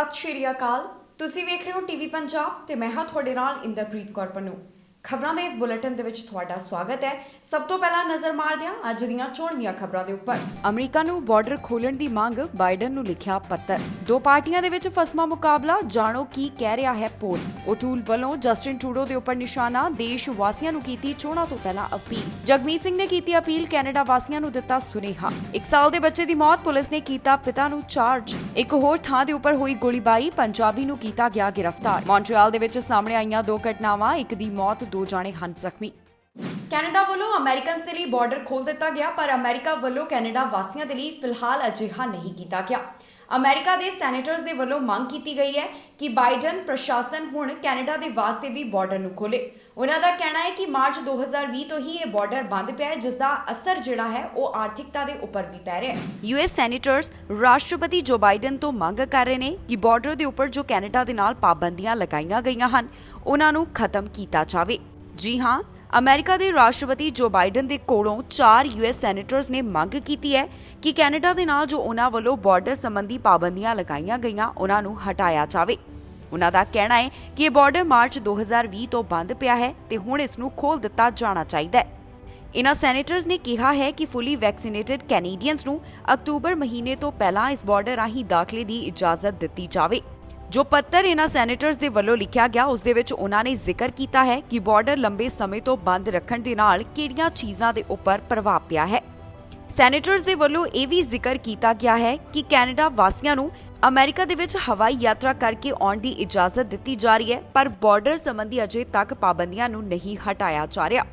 ਸਤਿ ਸ਼੍ਰੀ ਅਕਾਲ। ਤੁਸੀਂ ਵੇਖ ਰਹੇ ਹੋ ਟੀਵੀ ਪੰਜਾਬ ਤੇ ਮੈਂ ਹਾਂ ਤੁਹਾਡੇ ਨਾਲ ਇੰਦਰਪ੍ਰੀਤ ਕੌਰ ਪੰਨੂ। ਖਬਰਾਂ ਦੇ ਇਸ ਬੁਲੇਟਿਨ ਦੇ ਵਿੱਚ ਤੁਹਾਡਾ ਸਵਾਗਤ ਹੈ। ਸਭ ਤੋਂ ਪਹਿਲਾਂ ਨਜ਼ਰ ਮਾਰਦੇ ਹਾਂ ਅੱਜ ਦੀਆਂ ਚੋਣਵੀਆਂ ਖਬਰਾਂ ਦੇ ਉੱਪਰ। ਅਮਰੀਕਾ ਨੂੰ ਬਾਰਡਰ ਖੋਲਣ ਦੀ ਮੰਗ, ਬਾਈਡਨ ਨੂੰ ਲਿਖਿਆ ਪੱਤਰ। ਦੋ ਪਾਰਟੀਆਂ ਦੇ ਵਿੱਚ ਫਸਮਾ ਮੁਕਾਬਲਾ, ਜਾਣੋ ਕੀ ਕਹਿ ਰਿਹਾ ਹੈ ਪੋਲ। ਓਟੂਲ ਵੱਲੋਂ ਜਸਟਿਨ ਟਰੂਡੋ ਦੇ ਉੱਪਰ ਨਿਸ਼ਾਨਾ, ਦੇਸ਼ ਵਾਸੀਆਂ ਨੂੰ ਕੀਤੀ ਚੋਣਾਂ ਤੋਂ ਪਹਿਲਾਂ ਅਪੀਲ। ਜਗਮੀਤ ਸਿੰਘ ਨੇ ਕੀਤੀ ਅਪੀਲ, ਕੈਨੇਡਾ ਵਾਸੀਆਂ ਨੂੰ ਦਿੱਤਾ ਸੁਨੇਹਾ। 1 ਸਾਲ ਦੇ ਬੱਚੇ ਦੀ ਮੌਤ, ਪੁਲਿਸ ਨੇ ਕੀਤਾ ਪਿਤਾ ਨੂੰ ਚਾਰਜ। ਇੱਕ ਹੋਰ ਥਾਂ ਦੇ ਉੱਪਰ ਹੋਈ ਗੋਲੀਬਾਰੀ, ਪੰਜਾਬੀ ਨੂੰ ਕੀਤਾ ਗਿਆ ਗ੍ਰਿਫਤਾਰ। ਮੌਂਟਰੀਅਲ ਦੇ ਵਿੱਚ ਸਾਹਮਣੇ ਆਈਆਂ ਦੋ ਘਟਨਾਵਾਂ, ਇੱਕ ਦੀ ਮੌਤ, 2 ਜਾਣੇ ਹਨ ਜ਼ਖਮੀ। ਕੈਨੇਡਾ ਵੱਲੋਂ ਅਮਰੀਕਨਸ ਦੇ ਲਈ ਬਾਰਡਰ ਖੋਲ੍ਹ ਦਿੱਤਾ ਗਿਆ, ਪਰ ਅਮਰੀਕਾ ਵੱਲੋਂ ਕੈਨੇਡਾ ਵਾਸੀਆਂ ਦੇ ਲਈ ਫਿਲਹਾਲ ਅਜਿਹਾ ਨਹੀਂ ਕੀਤਾ ਗਿਆ। ਅਮਰੀਕਾ ਦੇ ਸੈਨੇਟਰਸ ਦੇ ਵੱਲੋਂ ਮੰਗ ਕੀਤੀ ਗਈ ਹੈ ਕਿ ਬਾਈਡਨ ਪ੍ਰਸ਼ਾਸਨ ਹੁਣ ਕੈਨੇਡਾ ਦੇ ਵਾਸਤੇ ਵੀ ਬਾਰਡਰ ਨੂੰ ਖੋਲੇ। ਉਹਨਾਂ ਦਾ ਕਹਿਣਾ ਹੈ ਕਿ ਮਾਰਚ 2020 ਤੋਂ ਹੀ ਇਹ ਬਾਰਡਰ ਬੰਦ ਪਿਆ ਹੈ, ਜਿਸ ਦਾ ਅਸਰ ਜਿਹੜਾ ਹੈ ਉਹ ਆਰਥਿਕਤਾ ਦੇ ਉੱਪਰ ਵੀ ਪੈ ਰਿਹਾ ਹੈ। ਯੂਐਸ ਸੈਨੇਟਰਸ ਰਾਸ਼ਟਰਪਤੀ ਜੋ ਬਾਈਡਨ ਤੋਂ ਮੰਗ ਕਰ ਰਹੇ ਨੇ ਕਿ ਬਾਰਡਰ ਦੇ ਉੱਪਰ ਜੋ ਕੈਨੇਡਾ ਦੇ ਨਾਲ ਪਾਬੰਦੀਆਂ ਲਗਾਈਆਂ ਗਈਆਂ ਹਨ, ਉਹਨਾਂ ਨੂੰ ਖਤਮ ਕੀਤਾ ਜਾਵੇ। ਜੀ ਹਾਂ, ਅਮਰੀਕਾ ਦੇ ਰਾਸ਼ਟਰਪਤੀ ਜੋ ਬਾਈਡਨ ਦੇ ਕੋਲੋਂ 4 ਯੂਐਸ ਸੈਨੇਟਰਸ ਨੇ ਮੰਗ ਕੀਤੀ ਹੈ ਕਿ ਕੈਨੇਡਾ ਦੇ ਨਾਲ ਜੋ ਉਹਨਾਂ ਵੱਲੋਂ ਬਾਰਡਰ ਸੰਬੰਧੀ ਪਾਬੰਦੀਆਂ ਲਗਾਈਆਂ ਗਈਆਂ, ਉਹਨਾਂ ਨੂੰ ਹਟਾਇਆ ਜਾਵੇ। ਉਹਨਾਂ ਦਾ ਕਹਿਣਾ ਹੈ ਕਿ ਇਹ ਬਾਰਡਰ ਮਾਰਚ 2020 ਤੋਂ ਬੰਦ ਪਿਆ ਹੈ ਤੇ ਹੁਣ ਇਸ ਨੂੰ ਖੋਲ੍ਹ ਦਿੱਤਾ ਜਾਣਾ ਚਾਹੀਦਾ ਹੈ। ਇਨ੍ਹਾਂ ਸੈਨੇਟਰਸ ਨੇ ਕਿਹਾ ਹੈ ਕਿ ਫੁੱਲੀ ਵੈਕਸੀਨੇਟਡ ਕੈਨੇਡੀਅਨਸ ਨੂੰ ਅਕਤੂਬਰ ਮਹੀਨੇ ਤੋਂ ਪਹਿਲਾਂ ਇਸ ਬਾਰਡਰ ਰਾਹੀਂ ਦਾਖਲੇ ਦੀ ਇਜਾਜ਼ਤ ਦਿੱਤੀ ਜਾਵੇ। ਜੋ ਪੱਤਰ ਇਨ੍ਹਾਂ ਸੈਨੇਟਰਸ ਦੇ ਵੱਲੋਂ ਲਿਖਿਆ ਗਿਆ, ਉਸ ਦੇ ਵਿੱਚ ਉਹਨਾਂ ਨੇ ਜ਼ਿਕਰ ਕੀਤਾ ਹੈ ਕਿ ਬਾਰਡਰ ਲੰਬੇ ਸਮੇਂ ਤੋਂ ਬੰਦ ਰੱਖਣ ਦੇ ਨਾਲ ਕਿਹੜੀਆਂ ਚੀਜ਼ਾਂ ਦੇ ਉੱਪਰ ਪ੍ਰਭਾਵ ਪਿਆ ਹੈ। ਸੈਨੇਟਰਸ ਦੇ ਵੱਲੋਂ ਇਹ ਵੀ ਜ਼ਿਕਰ ਕੀਤਾ ਗਿਆ ਹੈ ਕਿ ਕੈਨੇਡਾ ਵਾਸੀਆਂ ਨੂੰ ਅਮਰੀਕਾ ਦੇ ਵਿੱਚ ਹਵਾਈ ਯਾਤਰਾ ਕਰਕੇ ਆਉਣ ਦੀ ਇਜਾਜ਼ਤ ਦਿੱਤੀ ਜਾ ਰਹੀ ਹੈ, ਪਰ ਬਾਰਡਰ ਸੰਬੰਧੀ ਅਜੇ ਤੱਕ ਪਾਬੰਦੀਆਂ ਨੂੰ ਨਹੀਂ ਹਟਾਇਆ ਜਾ ਰਿਹਾ।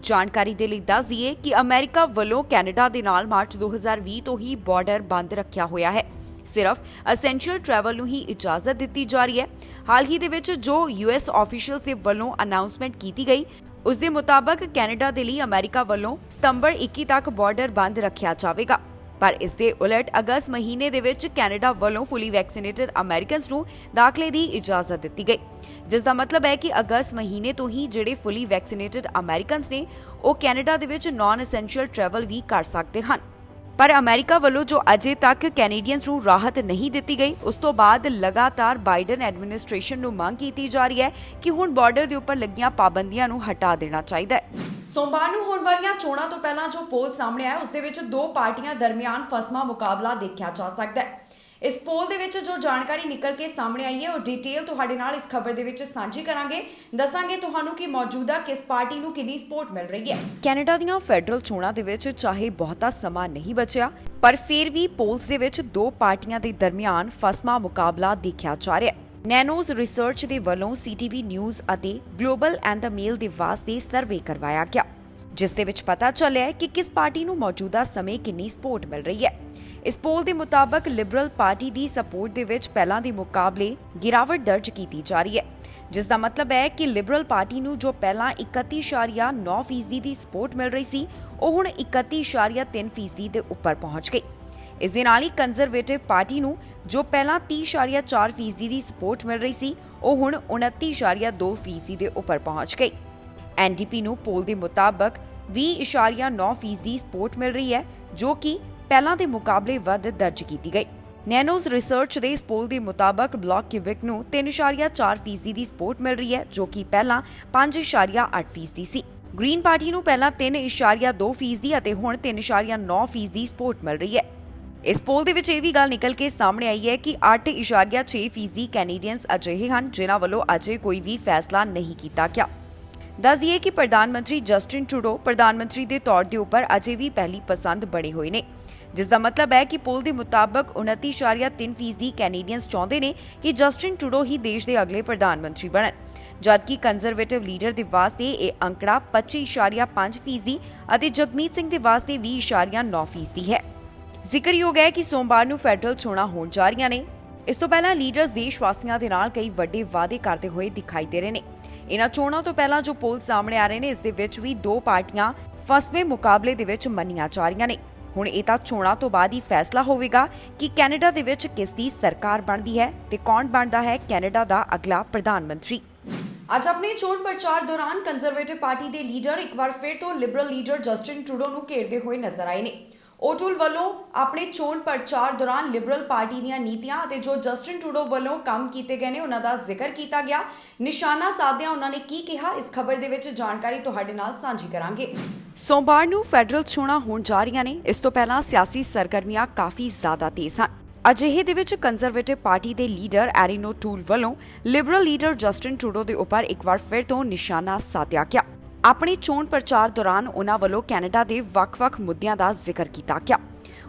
ਜਾਣਕਾਰੀ ਦੇ ਲਈ ਦੱਸ ਦਈਏ ਕਿ ਅਮਰੀਕਾ ਵੱਲੋਂ ਕੈਨੇਡਾ ਦੇ ਨਾਲ ਮਾਰਚ 2020 ਤੋਂ ਹੀ ਬਾਰਡਰ ਬੰਦ ਰੱਖਿਆ ਹੋਇਆ ਹੈ। ਸਿਰਫ ਅਸੈਂਸ਼ੀਅਲ ਟਰੈਵਲ ਨੂੰ ਹੀ ਇਜਾਜ਼ਤ ਦਿੱਤੀ ਜਾ ਰਹੀ ਹੈ। ਹਾਲ ਹੀ ਦੇ ਵਿੱਚ ਜੋ ਯੂਐਸ ਆਫੀਸ਼ੀਅਲਸ ਦੇ ਵੱਲੋਂ ਅਨਾਉਂਸਮੈਂਟ ਕੀਤੀ ਗਈ, ਉਸ ਦੇ ਮੁਤਾਬਕ ਕੈਨੇਡਾ ਦੇ ਲਈ ਅਮਰੀਕਾ ਵੱਲੋਂ ਸਤੰਬਰ 21 ਤੱਕ ਬਾਰਡਰ ਬੰਦ ਰੱਖਿਆ ਜਾਵੇਗਾ। ਪਰ ਇਸ ਦੇ ਉਲਟ ਅਗਸਤ ਮਹੀਨੇ ਦੇ ਵਿੱਚ ਕੈਨੇਡਾ ਵੱਲੋਂ ਫੁੱਲੀ ਵੈਕਸੀਨੇਟਡ ਅਮਰੀਕਨਸ ਨੂੰ ਦਾਖਲੇ ਦੀ ਇਜਾਜ਼ਤ ਦਿੱਤੀ ਗਈ, ਜਿਸ ਦਾ ਮਤਲਬ ਹੈ ਕਿ ਅਗਸਤ ਮਹੀਨੇ ਤੋਂ ਹੀ ਜਿਹੜੇ ਫੁੱਲੀ ਵੈਕਸੀਨੇਟਡ ਅਮਰੀਕਨਸ ਨੇ ਉਹ ਕੈਨੇਡਾ ਦੇ ਵਿੱਚ ਨਾਨ ਅਸੈਂਸ਼ੀਅਲ ਟਰੈਵਲ ਵੀ ਕਰ ਸਕਦੇ ਹਨ। ਪਰ ਅਮਰੀਕਾ ਵੱਲੋਂ ਜੋ ਅਜੇ ਤੱਕ ਕੈਨੇਡੀਅਨਸ ਨੂੰ ਰਾਹਤ ਨਹੀਂ ਦਿੱਤੀ ਗਈ, ਉਸ ਤੋਂ ਬਾਅਦ ਲਗਾਤਾਰ ਬਾਈਡਨ ਐਡਮਿਨਿਸਟ੍ਰੇਸ਼ਨ ਨੂੰ ਮੰਗ ਕੀਤੀ ਜਾ ਰਹੀ ਹੈ ਕਿ ਹੁਣ ਬਾਰਡਰ ਦੇ ਉੱਪਰ ਲੱਗੀਆਂ ਪਾਬੰਦੀਆਂ ਨੂੰ ਹਟਾ ਦੇਣਾ ਚਾਹੀਦਾ ਹੈ। ਸੋਮਵਾਰ ਨੂੰ ਹੋਣ ਵਾਲੀਆਂ ਚੋਣਾਂ ਤੋਂ ਪਹਿਲਾਂ ਜੋ ਪੋਲ ਸਾਹਮਣੇ ਆਇਆ, ਉਸ ਦੇ ਵਿੱਚ ਦੋ ਪਾਰਟੀਆਂ ਦਰਮਿਆਨ ਫਸਮਾ ਮੁਕਾਬਲਾ ਦੇਖਿਆ ਜਾ ਸਕਦਾ ਹੈ। ਇਸ ਪੋਲ ਦੇ ਵਿੱਚ ਜੋ ਜਾਣਕਾਰੀ ਨਿਕਲ ਕੇ ਸਾਹਮਣੇ ਆਈ ਹੈ, ਉਹ ਡਿਟੇਲ ਤੁਹਾਡੇ ਨਾਲ ਇਸ ਖਬਰ ਦੇ ਵਿੱਚ ਸਾਂਝੀ ਕਰਾਂਗੇ। ਦੱਸਾਂਗੇ ਤੁਹਾਨੂੰ ਕਿ ਮੌਜੂਦਾ ਕਿਸ ਪਾਰਟੀ ਨੂੰ ਕਿੰਨੀ ਸਪੋਰਟ ਮਿਲ ਰਹੀ ਹੈ। ਕੈਨੇਡਾ ਦੀਆਂ ਫੈਡਰਲ ਚੋਣਾਂ ਦੇ ਵਿੱਚ ਚਾਹੇ ਬਹੁਤਾ ਸਮਾਂ ਨਹੀਂ ਬਚਿਆ, ਪਰ ਫਿਰ ਵੀ ਪੋਲਸ ਦੇ ਵਿੱਚ ਦੋ ਪਾਰਟੀਆਂ ਦੇ ਦਰਮਿਆਨ ਫਸਮਾ ਮੁਕਾਬਲਾ ਦੇਖਿਆ ਜਾ ਰਿਹਾ ਹੈ। ਨੈਨੋਜ਼ ਰਿਸਰਚ ਦੇ ਵੱਲੋਂ ਸੀਟੀਵੀ ਨਿਊਜ਼ ਅਤੇ ਗਲੋਬਲ ਐਂਡ ਦ ਮੇਲ ਦੇ ਵਾਸਤੇ ਸਰਵੇ ਕਰਵਾਇਆ ਗਿਆ, ਜਿਸ ਦੇ ਵਿੱਚ ਪਤਾ ਚੱਲਿਆ ਕਿ ਕਿਸ ਪਾਰਟੀ ਨੂੰ ਮੌਜੂਦਾ ਸਮੇਂ ਕਿੰਨੀ ਸਪੋਰਟ ਮਿਲ ਰਹੀ ਹੈ। ਇਸ ਪੋਲ ਦੇ ਮੁਤਾਬਕ ਲਿਬਰਲ ਪਾਰਟੀ ਦੀ ਸਪੋਰਟ ਦੇ ਵਿੱਚ ਪਹਿਲਾਂ ਦੇ ਮੁਕਾਬਲੇ ਗਿਰਾਵਟ ਦਰਜ ਕੀਤੀ ਜਾ ਰਹੀ ਹੈ, ਜਿਸ ਦਾ ਮਤਲਬ ਹੈ ਕਿ ਲਿਬਰਲ ਪਾਰਟੀ ਨੂੰ ਜੋ ਪਹਿਲਾਂ 31.9% ਦੀ ਸਪੋਰਟ ਮਿਲ ਰਹੀ ਸੀ, ਉਹ ਹੁਣ 31.3% ਦੇ ਉੱਪਰ ਪਹੁੰਚ ਗਈ। ਇਸ ਦੇ ਨਾਲ ਹੀ ਕੰਜ਼ਰਵੇਟਿਵ ਪਾਰਟੀ ਨੂੰ ਜੋ ਪਹਿਲਾਂ 30.4% ਦੀ ਸਪੋਰਟ ਮਿਲ ਰਹੀ ਸੀ, ਉਹ ਹੁਣ 29.2% ਦੇ ਉੱਪਰ ਪਹੁੰਚ ਗਈ। ਐਨਡੀਪੀ ਨੂੰ ਪੋਲ ਦੇ ਮੁਤਾਬਕ 20.9% ਦੀ ਸਪੋਰਟ ਮਿਲ ਰਹੀ ਹੈ, ਜੋ ਕਿ ਪਹਿਲਾਂ ਦੇ ਮੁਕਾਬਲੇ ਵੱਧ ਦਰਜ ਕੀਤੀ ਗਈ। ਨੈਨੋਜ਼ ਰਿਸਰਚ ਦੇ ਇਸ ਪੋਲ ਦੇ ਮੁਤਾਬਕ ਬਲਾਕ ਕਿਊਬਿਕ ਨੂੰ 3.4% ਦੀ ਸਪੋਰਟ ਮਿਲ ਰਹੀ ਹੈ, ਜੋ ਕਿ ਪਹਿਲਾਂ 5.8% ਸੀ। ਗ੍ਰੀਨ ਪਾਰਟੀ ਨੂੰ ਪਹਿਲਾਂ 3.2% ਅਤੇ ਹੁਣ 3.9% ਦੀ ਸਪੋਰਟ ਮਿਲ ਰਹੀ ਹੈ। ਇਸ ਪੋਲ ਦੇ ਵਿੱਚ ਇਹ ਵੀ ਗੱਲ ਨਿਕਲ ਕੇ ਸਾਹਮਣੇ ਆਈ ਹੈ ਕਿ 8.6% ਕੈਨੇਡੀਅਨਸ ਅਜਿਹੇ ਹਨ ਜਿਨ੍ਹਾਂ ਵੱਲੋਂ ਅਜੇ ਕੋਈ ਵੀ ਫੈਸਲਾ ਨਹੀਂ ਕੀਤਾ ਗਿਆ। ਦੱਸ ਦਈਏ ਕਿ ਪ੍ਰਧਾਨ ਮੰਤਰੀ ਜਸਟਿਨ ਟਰੂਡੋ ਪ੍ਰਧਾਨ ਮੰਤਰੀ ਦੇ ਤੌਰ ਦੇ ਉੱਪਰ ਅਜੇ ਵੀ ਪਹਿਲੀ ਪਸੰਦ ਬਣੇ ਹੋਏ ਨੇ, ਜਿਸ ਦਾ ਮਤਲਬ ਹੈ ਕਿ ਪੋਲ ਦੇ ਮੁਤਾਬਕ 29.3% ਕੈਨੇਡੀਅਨਸ ਚਾਹੁੰਦੇ ਨੇ ਕਿ ਜਸਟਿਨ ਟਰੂਡੋ ਹੀ ਦੇਸ਼ ਦੇ ਅਗਲੇ ਪ੍ਰਧਾਨ ਮੰਤਰੀ ਬਣਨ, ਜਦਕਿ ਕੰਜ਼ਰਵੇਟਿਵ ਲੀਡਰ ਦੇ ਵਾਸਤੇ ਇਹ ਅੰਕੜਾ 25.5% ਅਤੇ ਜਗਮੀਤ ਸਿੰਘ ਦੇ ਵਾਸਤੇ 20.9% ਹੈ। ਜ਼ਿਕਰਯੋਗ ਹੈ ਕਿ ਸੋਮਵਾਰ ਨੂੰ ਫੈਡਰਲ ਚੋਣਾਂ ਹੋਣ ਜਾ ਰਹੀਆਂ ਨੇ। ਇਸ ਤੋਂ ਪਹਿਲਾਂ ਲੀਡਰਸ ਦੇਸ਼ ਵਾਸੀਆਂ ਦੇ ਨਾਲ ਕਈ ਵੱਡੇ ਵਾਅਦੇ ਕਰਦੇ ਹੋਏ ਦਿਖਾਈ ਦੇ ਰਹੇ ਨੇ। ਇਨ੍ਹਾਂ ਚੋਣਾਂ ਤੋਂ ਪਹਿਲਾਂ ਜੋ ਪੋਲ ਸਾਹਮਣੇ ਆ ਰਹੇ ਨੇ, ਇਸ ਦੇ ਵਿੱਚ ਵੀ ਦੋ ਪਾਰਟੀਆਂ ਫਸਵੇਂ ਮੁਕਾਬਲੇ ਦੇ ਵਿੱਚ ਮੰਨੀਆਂ ਜਾ ਰਹੀਆਂ ਨੇ। ਹੁਣ ਇਹ ਤਾਂ ਚੋਣਾਂ ਤੋਂ ਬਾਅਦ ਹੀ ਫੈਸਲਾ ਹੋਵੇਗਾ ਕਿ ਕੈਨੇਡਾ ਦੇ ਵਿੱਚ ਕਿਸ ਦੀ ਸਰਕਾਰ ਬਣਦੀ ਹੈ ਤੇ ਕੌਣ ਬਣਦਾ ਹੈ ਕੈਨੇਡਾ ਦਾ ਅਗਲਾ ਪ੍ਰਧਾਨ ਮੰਤਰੀ। ਅੱਜ ਆਪਣੇ ਚੋਣ ਪ੍ਰਚਾਰ ਦੌਰਾਨ ਕੰਜ਼ਰਵੇਟਿਵ ਪਾਰਟੀ ਦੇ ਲੀਡਰ ਇੱਕ ਵਾਰ ਫਿਰ ਤੋਂ ਲਿਬਰਲ ਲੀਡਰ ਜਸਟਿਨ ਟਰੂਡੋ ਨੂੰ ਘੇਰਦੇ ਹੋਏ ਨਜ਼ਰ ਆਏ ਨੇ। ਓਟੂਲ ਵੱਲੋਂ ਆਪਣੇ ਚੋਣ ਪ੍ਰਚਾਰ ਦੌਰਾਨ ਲਿਬਰਲ ਪਾਰਟੀ ਦੀਆਂ ਨੀਤੀਆਂ ਅਤੇ ਜੋ ਜਸਟਿਨ ਟਰੂਡੋ ਵੱਲੋਂ ਕੰਮ ਕੀਤੇ ਗਏ ਨੇ ਉਹਨਾਂ ਦਾ ਜ਼ਿਕਰ ਕੀਤਾ ਗਿਆ। ਨਿਸ਼ਾਨਾ ਸਾਧਿਆਂ ਉਹਨਾਂ ਨੇ ਕੀ ਕਿਹਾ, ਇਸ ਖਬਰ ਦੇ ਵਿੱਚ ਜਾਣਕਾਰੀ ਤੁਹਾਡੇ ਨਾਲ ਸਾਂਝੀ ਕਰਾਂਗੇ। ਸੋਮਵਾਰ ਨੂੰ ਫੈਡਰਲ ਚੋਣਾਂ ਹੋਣ ਜਾ ਰਹੀਆਂ ਨੇ। ਇਸ ਤੋਂ ਪਹਿਲਾਂ ਸਿਆਸੀ ਸਰਗਰਮੀਆਂ ਕਾਫੀ ਜ਼ਿਆਦਾ ਤੇਜ਼ ਹਨ। ਅਜਿਹੇ ਦੇ ਵਿੱਚ ਕੰਜ਼ਰਵੇਟਿਵ ਪਾਰਟੀ ਦੇ ਲੀਡਰ ਐਰੀਨ ਓਟੂਲ ਵੱਲੋਂ ਲਿਬਰਲ ਲੀਡਰ ਜਸਟਿਨ ਟਰੂਡੋ ਦੇ ਉੱਪਰ ਇੱਕ ਵਾਰ ਫਿਰ ਤੋਂ ਨਿਸ਼ਾਨਾ ਸਾਧਿਆ ਗਿਆ। ਆਪਣੇ ਚੋਣ ਪ੍ਰਚਾਰ ਦੌਰਾਨ ਉਹਨਾਂ ਵੱਲੋਂ ਕੈਨੇਡਾ ਦੇ ਵੱਖ-ਵੱਖ ਮੁੱਦਿਆਂ ਦਾ ਜ਼ਿਕਰ ਕੀਤਾ ਗਿਆ।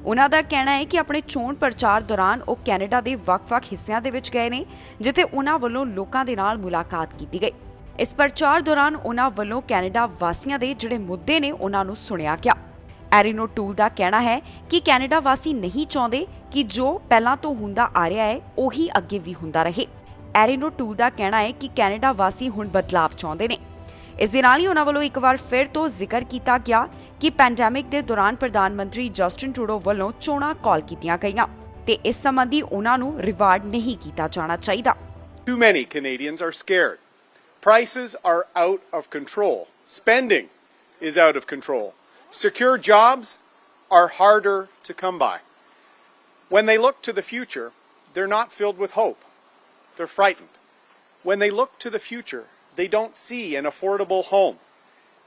ਉਹਨਾਂ ਦਾ ਕਹਿਣਾ ਹੈ ਕਿ ਆਪਣੇ ਚੋਣ ਪ੍ਰਚਾਰ ਦੌਰਾਨ ਉਹ ਕੈਨੇਡਾ ਦੇ ਵੱਖ-ਵੱਖ ਹਿੱਸਿਆਂ ਦੇ ਵਿੱਚ ਗਏ ਨੇ, ਜਿੱਥੇ ਉਹਨਾਂ ਵੱਲੋਂ ਲੋਕਾਂ ਦੇ ਨਾਲ ਮੁਲਾਕਾਤ ਕੀਤੀ ਗਈ। ਇਸ ਪ੍ਰਚਾਰ ਦੌਰਾਨ ਉਹਨਾਂ ਵੱਲੋਂ ਕੈਨੇਡਾ ਵਾਸੀਆਂ ਦੇ ਜਿਹੜੇ ਮੁੱਦੇ ਨੇ ਉਹਨਾਂ ਨੂੰ ਸੁਣਿਆ ਗਿਆ। ਐਰੀਨ ਓਟੂਲ ਦਾ ਕਹਿਣਾ ਹੈ ਕਿ ਕੈਨੇਡਾ ਵਾਸੀ ਨਹੀਂ ਚਾਹੁੰਦੇ ਕਿ ਜੋ ਪਹਿਲਾਂ ਤੋਂ ਹੁੰਦਾ ਆ ਰਿਹਾ ਹੈ ਉਹੀ ਅੱਗੇ ਵੀ ਹੁੰਦਾ ਰਹੇ। ਐਰੀਨ ਓਟੂਲ ਦਾ ਕਹਿਣਾ ਹੈ ਕਿ ਕੈਨੇਡਾ ਵਾਸੀ ਹੁਣ ਬਦਲਾਵ ਚਾਹੁੰਦੇ ਨੇ। ਇਸ ਦੇ ਨਾਲ ਹੀ ਉਹਨਾਂ ਵੱਲੋਂ ਇੱਕ ਵਾਰ ਫਿਰ ਤੋਂ ਜ਼ਿਕਰ ਕੀਤਾ ਗਿਆ ਕਿ ਪੈਂਡੈਮਿਕ ਦੇ ਦੌਰਾਨ ਪ੍ਰਧਾਨ ਮੰਤਰੀ ਜਸਟਿਨ ਟਰੂਡੋ ਵੱਲੋਂ ਚੋਣਾਂ ਕਾਲ ਕੀਤੀਆਂ ਗਈਆਂ ਤੇ ਇਸ ਸੰਬੰਧੀ ਉਹਨਾਂ ਨੂੰ ਰਿਵਾਰਡ ਨਹੀਂ ਕੀਤਾ ਜਾਣਾ ਚਾਹੀਦਾ। Too many Canadians are scared. Prices are out of control. Spending is out of control. Secure jobs are harder to come by. When they look to the future, they're not filled with hope. They're frightened. When they look to the future, they don't see an affordable home.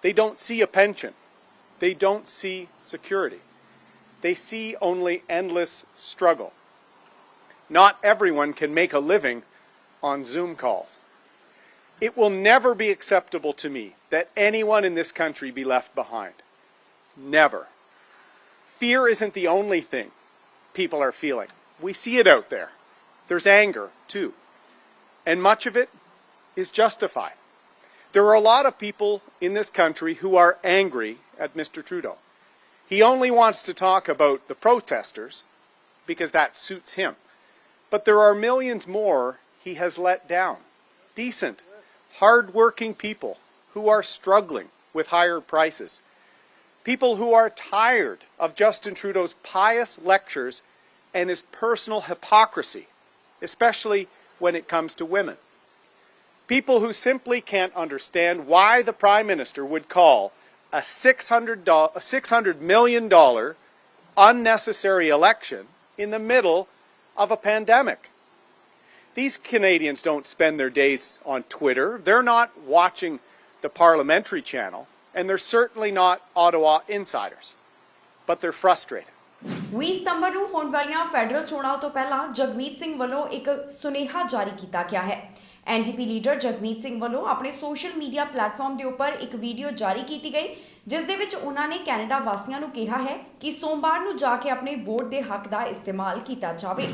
They don't see a pension. They don't see security. They see only endless struggle. Not everyone can make a living on Zoom calls. It will never be acceptable to me that anyone in this country be left behind. Never. Fear isn't the only thing people are feeling. We see it out there. There's anger too. And much of it is justified. There are a lot of people in this country who are angry at Mr. Trudeau. He only wants to talk about the protesters because that suits him. But there are millions more he has let down. Decent, hard-working people who are struggling with higher prices. People who are tired of Justin Trudeau's pious lectures and his personal hypocrisy, especially when it comes to women. People who simply can't understand why the Prime Minister would call a $600 million unnecessary election in the middle of a pandemic. These Canadians don't spend their days on Twitter. They're not watching the parliamentary channel, and they're certainly not Ottawa insiders. But they're frustrated. 20 ਸਤੰਬਰ ਨੂੰ ਹੋਣ ਵਾਲੀਆਂ federal ਚੋਣਾਂ ਤੋਂ ਪਹਿਲਾਂ ਜਗਮੀਤ ਸਿੰਘ ਵੱਲੋਂ ਇੱਕ ਸੁਨੇਹਾ ਜਾਰੀ ਕੀਤਾ ਗਿਆ ਹੈ। ਐਨਡੀਪੀ ਲੀਡਰ ਜਗਮੀਤ ਸਿੰਘ ਵੱਲੋਂ ਆਪਣੇ ਸੋਸ਼ਲ ਮੀਡੀਆ ਪਲੇਟਫਾਰਮ ਦੇ ਉੱਪਰ ਇੱਕ ਵੀਡੀਓ ਜਾਰੀ ਕੀਤੀ ਗਈ, ਜਿਸ ਦੇ ਵਿੱਚ ਉਹਨਾਂ ਨੇ ਕੈਨੇਡਾ ਵਾਸੀਆਂ ਨੂੰ ਕਿਹਾ ਹੈ ਕਿ ਸੋਮਵਾਰ ਨੂੰ ਜਾ ਕੇ ਆਪਣੇ ਵੋਟ ਦੇ ਹੱਕ ਦਾ ਇਸਤੇਮਾਲ ਕੀਤਾ ਜਾਵੇ।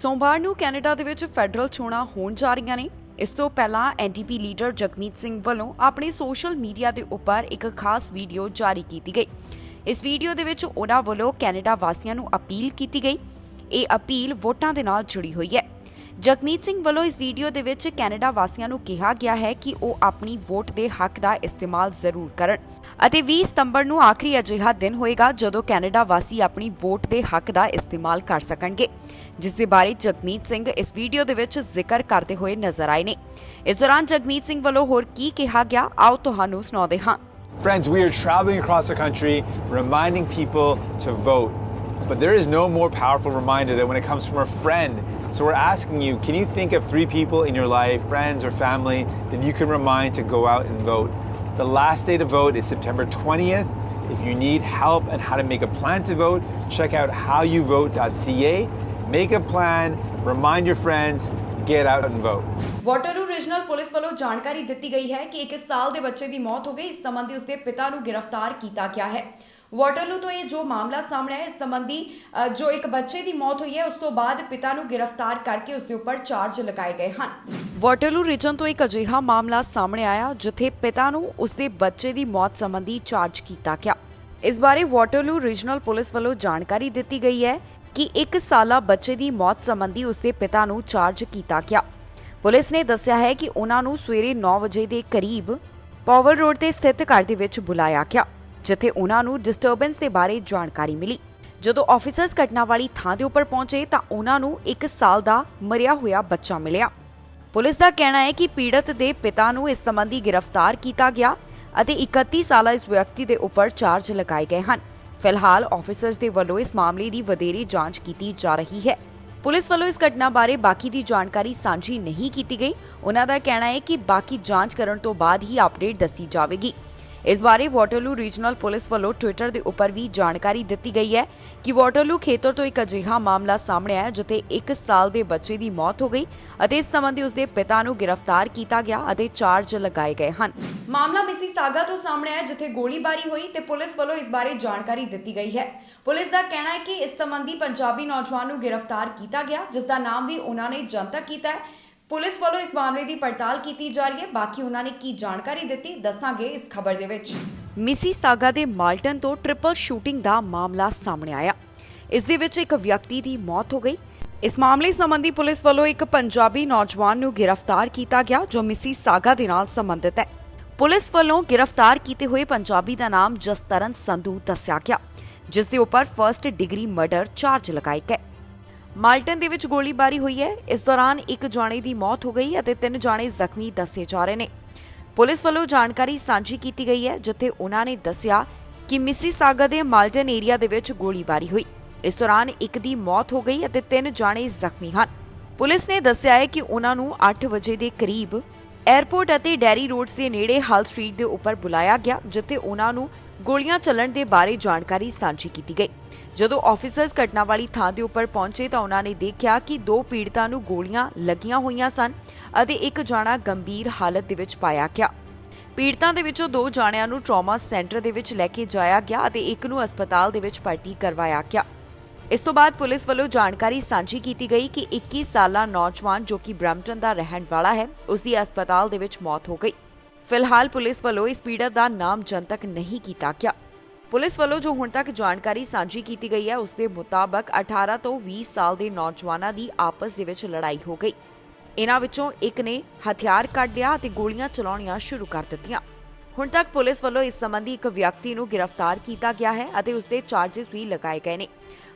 ਸੋਮਵਾਰ ਨੂੰ ਕੈਨੇਡਾ ਦੇ ਵਿੱਚ ਫੈਡਰਲ ਚੋਣਾਂ ਹੋਣ ਜਾ ਰਹੀਆਂ ਨੇ। ਇਸ ਤੋਂ ਪਹਿਲਾਂ ਐਨਡੀਪੀ ਲੀਡਰ ਜਗਮੀਤ ਸਿੰਘ ਵੱਲੋਂ ਆਪਣੇ ਸੋਸ਼ਲ ਮੀਡੀਆ ਦੇ ਉੱਪਰ ਇੱਕ ਖਾਸ ਵੀਡੀਓ ਜਾਰੀ ਕੀਤੀ ਗਈ। ਇਸ ਵੀਡੀਓ ਦੇ ਵਿੱਚ ਉਹਨਾਂ ਵੱਲੋਂ ਕੈਨੇਡਾ ਵਾਸੀਆਂ ਨੂੰ ਅਪੀਲ ਕੀਤੀ ਗਈ। ਇਹ ਅਪੀਲ ਵੋਟਾਂ ਦੇ ਨਾਲ ਜੁੜੀ ਹੋਈ ਹੈ। ਜਗਮੀਤ ਸਿੰਘ ਵੱਲੋਂ ਇਸ ਵੀਡੀਓ ਦੇ ਵਿੱਚ ਕੈਨੇਡਾ ਵਾਸੀਆਂ ਨੂੰ ਕਿਹਾ ਗਿਆ ਹੈ ਕਿ ਉਹ ਆਪਣੀ ਵੋਟ ਦੇ ਹੱਕ ਦਾ ਇਸਤੇਮਾਲ ਜ਼ਰੂਰ ਕਰਨ ਅਤੇ 20 ਸਤੰਬਰ ਨੂੰ ਆਖਰੀ ਅਜਿਹਾ ਦਿਨ ਹੋਏਗਾ ਜਦੋਂ ਕੈਨੇਡਾ ਵਾਸੀ ਆਪਣੀ ਵੋਟ ਦੇ ਹੱਕ ਦਾ ਇਸਤੇਮਾਲ ਕਰ ਸਕਣਗੇ, ਜਿਸ ਦੇ ਬਾਰੇ ਜਗਮੀਤ ਸਿੰਘ ਇਸ ਵੀਡੀਓ ਦੇ ਵਿੱਚ ਜ਼ਿਕਰ ਕਰਦੇ ਹੋਏ ਨਜ਼ਰ ਆਏ ਨੇ। ਇਸ ਦੌਰਾਨ ਜਗਮੀਤ ਸਿੰਘ ਵੱਲੋਂ ਹੋਰ ਕੀ ਕਿਹਾ ਗਿਆ, ਆਓ ਤੁਹਾਨੂੰ ਸੁਣਾਉਂਦੇ ਹਾਂ। Friends, we are traveling across the country reminding people to vote. But there is no more powerful reminder than when it comes from a friend. So we're asking you, can you think of 3 people in your life, friends or family, that you can remind to go out and vote? The last day to vote is September 20th. If you need help on how to make a plan to vote, check out howuvote.ca. Make a plan, remind your friends, get out and vote. Waterloo regional police ਵੱਲੋਂ ਜਾਣਕਾਰੀ ਦਿੱਤੀ ਗਈ ਹੈ ਕਿ 1 ਸਾਲ ਦੇ ਬੱਚੇ ਦੀ ਮੌਤ ਹੋ ਗਈ। ਇਸ ਸੰਬੰਧੀ ਉਸਦੇ ਪਿਤਾ ਨੂੰ ਗ੍ਰਿਫਤਾਰ ਕੀਤਾ ਗਿਆ ਹੈ। ਵਾਟਰਲੂ ਤੋਂ ਇਹ ਜੋ ਮਾਮਲਾ ਸਾਹਮਣੇ ਆਇਆ, ਇਸ ਸੰਬੰਧੀ ਜੋ ਇੱਕ ਬੱਚੇ ਦੀ ਮੌਤ ਹੋਈ ਹੈ ਉਸ ਤੋਂ ਬਾਅਦ ਪਿਤਾ ਨੂੰ ਗ੍ਰਿਫਤਾਰ ਕਰਕੇ ਉਸ ਦੇ ਉੱਪਰ ਚਾਰਜ ਲਗਾਏ ਗਏ ਹਨ। ਵਾਟਰਲੂ ਰੀਜਨ ਤੋਂ ਇੱਕ ਅਜਿਹਾ ਮਾਮਲਾ ਸਾਹਮਣੇ ਆਇਆ ਜਿੱਥੇ ਪਿਤਾ ਨੂੰ ਉਸਦੇ ਬੱਚੇ ਦੀ ਮੌਤ ਸੰਬੰਧੀ ਚਾਰਜ ਕੀਤਾ ਗਿਆ। ਇਸ ਬਾਰੇ ਵਾਟਰਲੂ ਰੀਜਨਲ ਪੁਲਿਸ ਵੱਲੋਂ ਜਾਣਕਾਰੀ ਦਿੱਤੀ ਗਈ ਹੈ ਕਿ 1 ਸਾਲਾ ਬੱਚੇ ਦੀ ਮੌਤ ਸੰਬੰਧੀ ਉਸਦੇ ਪਿਤਾ ਨੂੰ ਚਾਰਜ ਕੀਤਾ ਗਿਆ। ਪੁਲਿਸ ਨੇ ਦੱਸਿਆ ਹੈ ਕਿ ਉਹਨਾਂ ਨੂੰ ਸਵੇਰੇ 9 ਵਜੇ ਦੇ ਕਰੀਬ ਪਾਵਰ ਰੋਡ ਤੇ ਸਥਿਤ ਘਰ ਦੇ ਵਿੱਚ ਬੁਲਾਇਆ ਗਿਆ, ਜਿੱਥੇ ਉਹਨਾਂ ਨੂੰ ਡਿਸਟਰਬੈਂਸ ਦੇ ਬਾਰੇ ਜਾਣਕਾਰੀ ਮਿਲੀ। ਜਦੋਂ ਆਫੀਸਰਸ ਘਟਨਾ ਵਾਲੀ ਥਾਂ ਦੇ ਉੱਪਰ ਪਹੁੰਚੇ ਤਾਂ ਉਹਨਾਂ ਨੂੰ 1 ਸਾਲ ਦਾ ਮਰਿਆ ਹੋਇਆ ਬੱਚਾ ਮਿਲਿਆ। ਪੁਲਿਸ ਦਾ ਕਹਿਣਾ ਹੈ ਕਿ ਪੀੜਤ ਦੇ ਪਿਤਾ ਨੂੰ ਇਸ ਸੰਬੰਧੀ ਗ੍ਰਿਫਤਾਰ ਕੀਤਾ ਗਿਆ ਅਤੇ 31 ਸਾਲਾ ਇਸ ਵਿਅਕਤੀ ਦੇ ਉੱਪਰ ਚਾਰਜ ਲਗਾਏ ਗਏ ਹਨ। ਫਿਲਹਾਲ ਆਫੀਸਰਸ ਦੇ ਵੱਲੋਂ ਇਸ ਮਾਮਲੇ ਦੀ ਵਧੇਰੇ ਜਾਂਚ ਕੀਤੀ ਜਾ ਰਹੀ ਹੈ। ਪੁਲਿਸ ਵੱਲੋਂ ਇਸ ਘਟਨਾ ਬਾਰੇ ਬਾਕੀ ਦੀ ਜਾਣਕਾਰੀ ਸਾਂਝੀ ਨਹੀਂ ਕੀਤੀ ਗਈ। ਉਹਨਾਂ ਦਾ ਕਹਿਣਾ ਹੈ ਕਿ ਬਾਕੀ ਜਾਂਚ ਕਰਨ ਤੋਂ ਬਾਅਦ ਹੀ ਅਪਡੇਟ ਦੱਸੀ ਜਾਵੇਗੀ। ਇਸ ਬਾਰੇ ਵਾਟਰਲੂ ਰੀਜਨਲ ਪੁਲਿਸ ਵੱਲੋਂ ਟਵਿੱਟਰ ਦੇ ਉੱਪਰ ਵੀ ਜਾਣਕਾਰੀ ਦਿੱਤੀ ਗਈ ਹੈ ਕਿ ਵਾਟਰਲੂ ਖੇਤਰ ਤੋਂ ਇੱਕ ਅਜਿਹਾ ਮਾਮਲਾ ਸਾਹਮਣੇ ਆਇਆ ਜਿੱਥੇ 1 ਸਾਲ ਦੇ ਬੱਚੇ ਦੀ ਮੌਤ ਹੋ ਗਈ ਅਤੇ ਇਸ ਸੰਬੰਧੀ ਉਸਦੇ ਪਿਤਾ ਨੂੰ ਗ੍ਰਿਫਤਾਰ ਕੀਤਾ ਗਿਆ ਅਤੇ ਚਾਰਜ ਲਗਾਏ ਗਏ ਹਨ। ਮਾਮਲਾ ਮਿਸੀਸਾਗਾ ਤੋਂ ਸਾਹਮਣੇ ਆਇਆ ਜਿੱਥੇ ਗੋਲੀਬਾਰੀ ਹੋਈ ਤੇ ਪੁਲਿਸ ਵੱਲੋਂ ਇਸ ਬਾਰੇ ਜਾਣਕਾਰੀ ਦਿੱਤੀ ਗਈ ਹੈ। ਪੁਲਿਸ ਦਾ ਕਹਿਣਾ ਹੈ ਕਿ ਇਸ ਸੰਬੰਧੀ ਪੰਜਾਬੀ ਨੌਜਵਾਨ ਨੂੰ ਗ੍ਰਿਫਤਾਰ ਕੀਤਾ ਗਿਆ ਜਿਸ ਦਾ ਨਾਮ ਵੀ ਉਹਨਾਂ ਨੇ ਜਨਤਕ ਕੀਤਾ ਹੈ। ਪੁਲਿਸ ਵੱਲੋਂ ਇਸ ਮਾਮਲੇ ਦੀ ਪੜਤਾਲ ਕੀਤੀ ਜਾ ਰਹੀ ਹੈ। ਬਾਕੀ ਉਹਨਾਂ ਨੇ ਕੀ ਜਾਣਕਾਰੀ ਦਿੱਤੀ ਦੱਸਾਂਗੇ ਇਸ ਖਬਰ ਦੇ ਵਿੱਚ। ਮਿਸੀਸਾਗਾ ਦੇ ਮਾਲਟਨ ਤੋਂ ਟ੍ਰਿਪਲ ਸ਼ੂਟਿੰਗ ਦਾ ਮਾਮਲਾ ਸਾਹਮਣੇ ਆਇਆ। ਇਸ ਦੇ ਵਿੱਚ ਇੱਕ ਵਿਅਕਤੀ ਦੀ ਮੌਤ ਹੋ ਗਈ। ਇਸ ਮਾਮਲੇ ਸੰਬੰਧੀ ਪੁਲਿਸ ਵੱਲੋਂ ਇੱਕ ਪੰਜਾਬੀ ਨੌਜਵਾਨ ਨੂੰ ਗ੍ਰਿਫਤਾਰ ਕੀਤਾ ਗਿਆ ਜੋ ਮਿਸੀਸਾਗਾ ਦੇ ਨਾਲ ਸੰਬੰਧਿਤ ਹੈ। ਪੁਲਿਸ ਵੱਲੋਂ ਗ੍ਰਿਫਤਾਰ ਕੀਤੇ ਹੋਏ ਪੰਜਾਬੀ ਦਾ ਨਾਮ ਜਸਤਰਨ ਸੰਧੂ ਦੱਸਿਆ ਗਿਆ ਜਿਸ ਦੇ ਉੱਪਰ ਫਰਸਟ ਡਿਗਰੀ ਮਰਡਰ ਚਾਰਜ ਲਗਾਏ ਗਏ। ਮਾਲਟਨ ਦੇ ਵਿੱਚ ਗੋਲੀਬਾਰੀ ਹੋਈ ਹੈ। ਇਸ ਦੌਰਾਨ ਇੱਕ ਜਾਣੇ ਦੀ ਮੌਤ ਹੋ ਗਈ ਅਤੇ 3 ਜਾਣੇ ਜ਼ਖਮੀ ਦੱਸੇ ਜਾ ਰਹੇ ਨੇ। ਪੁਲਿਸ ਵੱਲੋਂ ਜਾਣਕਾਰੀ ਸਾਂਝੀ ਕੀਤੀ ਗਈ ਹੈ ਜਿੱਥੇ ਉਹਨਾਂ ਨੇ ਦੱਸਿਆ ਕਿ ਮਿਸੀਸਾਗਾ ਦੇ ਮਾਲਟਨ ਏਰੀਆ ਦੇ ਵਿੱਚ ਗੋਲੀਬਾਰੀ ਹੋਈ। ਇਸ ਦੌਰਾਨ ਇੱਕ ਦੀ ਮੌਤ ਹੋ ਗਈ ਅਤੇ 3 ਜਾਣੇ ਜ਼ਖਮੀ ਹਨ। ਪੁਲਿਸ ਨੇ ਦੱਸਿਆ ਹੈ ਕਿ ਉਹਨਾਂ ਨੂੰ 8 ਵਜੇ ਦੇ ਕਰੀਬ 에ਅਰਪੋਰਟ ਅਤੇ ਡੈਰੀ ਰੋਡਸ ਦੇ ਨੇੜੇ ਹਲ ਸਟਰੀਟ ਦੇ ਉੱਪਰ ਬੁਲਾਇਆ ਗਿਆ ਜਿੱਥੇ ਉਹਨਾਂ ਨੂੰ ਗੋਲੀਆਂ ਚੱਲਣ ਦੇ ਬਾਰੇ ਜਾਣਕਾਰੀ ਸਾਂਝੀ ਕੀਤੀ ਗਈ। ਜਦੋਂ ਆਫੀਸਰਸ ਘਟਨਾ ਵਾਲੀ ਥਾਂ ਦੇ ਉੱਪਰ ਪਹੁੰਚੇ ਤਾਂ ਉਹਨਾਂ ਨੇ ਦੇਖਿਆ ਕਿ 2 ਪੀੜਤਾਂ ਨੂੰ ਗੋਲੀਆਂ ਲੱਗੀਆਂ ਹੋਈਆਂ ਸਨ ਅਤੇ ਇੱਕ ਜਾਣਾ ਗੰਭੀਰ ਹਾਲਤ ਦੇ ਵਿੱਚ ਪਾਇਆ ਗਿਆ। ਪੀੜਤਾਂ ਦੇ ਵਿੱਚੋਂ 2 ਜਾਣਿਆਂ ਨੂੰ ਟਰਾਮਾ ਸੈਂਟਰ ਦੇ ਵਿੱਚ ਲੈ ਕੇ ਜਾਇਆ ਗਿਆ ਅਤੇ ਇੱਕ ਨੂੰ ਹਸਪਤਾਲ ਦੇ ਵਿੱਚ ਭਰਤੀ ਕਰਵਾਇਆ ਗਿਆ। ਇਸ ਤੋਂ ਬਾਅਦ ਪੁਲਿਸ ਵੱਲੋਂ ਜਾਣਕਾਰੀ ਸਾਂਝੀ ਕੀਤੀ ਗਈ ਕਿ 21 ਸਾਲਾ ਨੌਜਵਾਨ ਜੋ ਕਿ ਬ੍ਰੈਂਪਟਨ ਦਾ ਰਹਿਣ ਵਾਲਾ ਹੈ ਉਸ ਦੀ ਹਸਪਤਾਲ ਦੇ ਵਿੱਚ ਮੌਤ ਹੋ ਗਈ। ਫਿਲਹਾਲ ਪੁਲਿਸ ਵੱਲੋਂ ਇਸ ਪੀੜਤ ਦਾ ਨਾਮ ਜਨਤਕ ਨਹੀਂ ਕੀਤਾ ਗਿਆ। ਪੁਲਿਸ ਵੱਲੋਂ ਜੋ ਹੁਣ ਤੱਕ ਜਾਣਕਾਰੀ ਸਾਂਝੀ ਕੀਤੀ ਗਈ ਹੈ ਉਸ ਦੇ ਮੁਤਾਬਕ 18 ਤੋਂ 20 ਸਾਲ ਦੇ ਨੌਜਵਾਨਾਂ ਦੀ ਆਪਸ ਦੇ ਵਿੱਚ ਲੜਾਈ ਹੋ ਗਈ। ਇਹਨਾਂ ਵਿੱਚੋਂ ਇੱਕ ਨੇ ਹਥਿਆਰ ਕੱਢ ਲਿਆ ਅਤੇ ਗੋਲੀਆਂ ਚਲਾਉਣੀਆਂ ਸ਼ੁਰੂ ਕਰ ਦਿੱਤੀਆਂ। ਹੁਣ ਤੱਕ ਪੁਲਿਸ ਵੱਲੋਂ ਇਸ ਸੰਬੰਧੀ ਇੱਕ ਵਿਅਕਤੀ ਨੂੰ ਗ੍ਰਿਫਤਾਰ ਕੀਤਾ ਗਿਆ ਹੈ ਅਤੇ ਉਸ ਦੇ ਚਾਰजेस ਵੀ ਲਗਾਏ ਗਏ ਨੇ।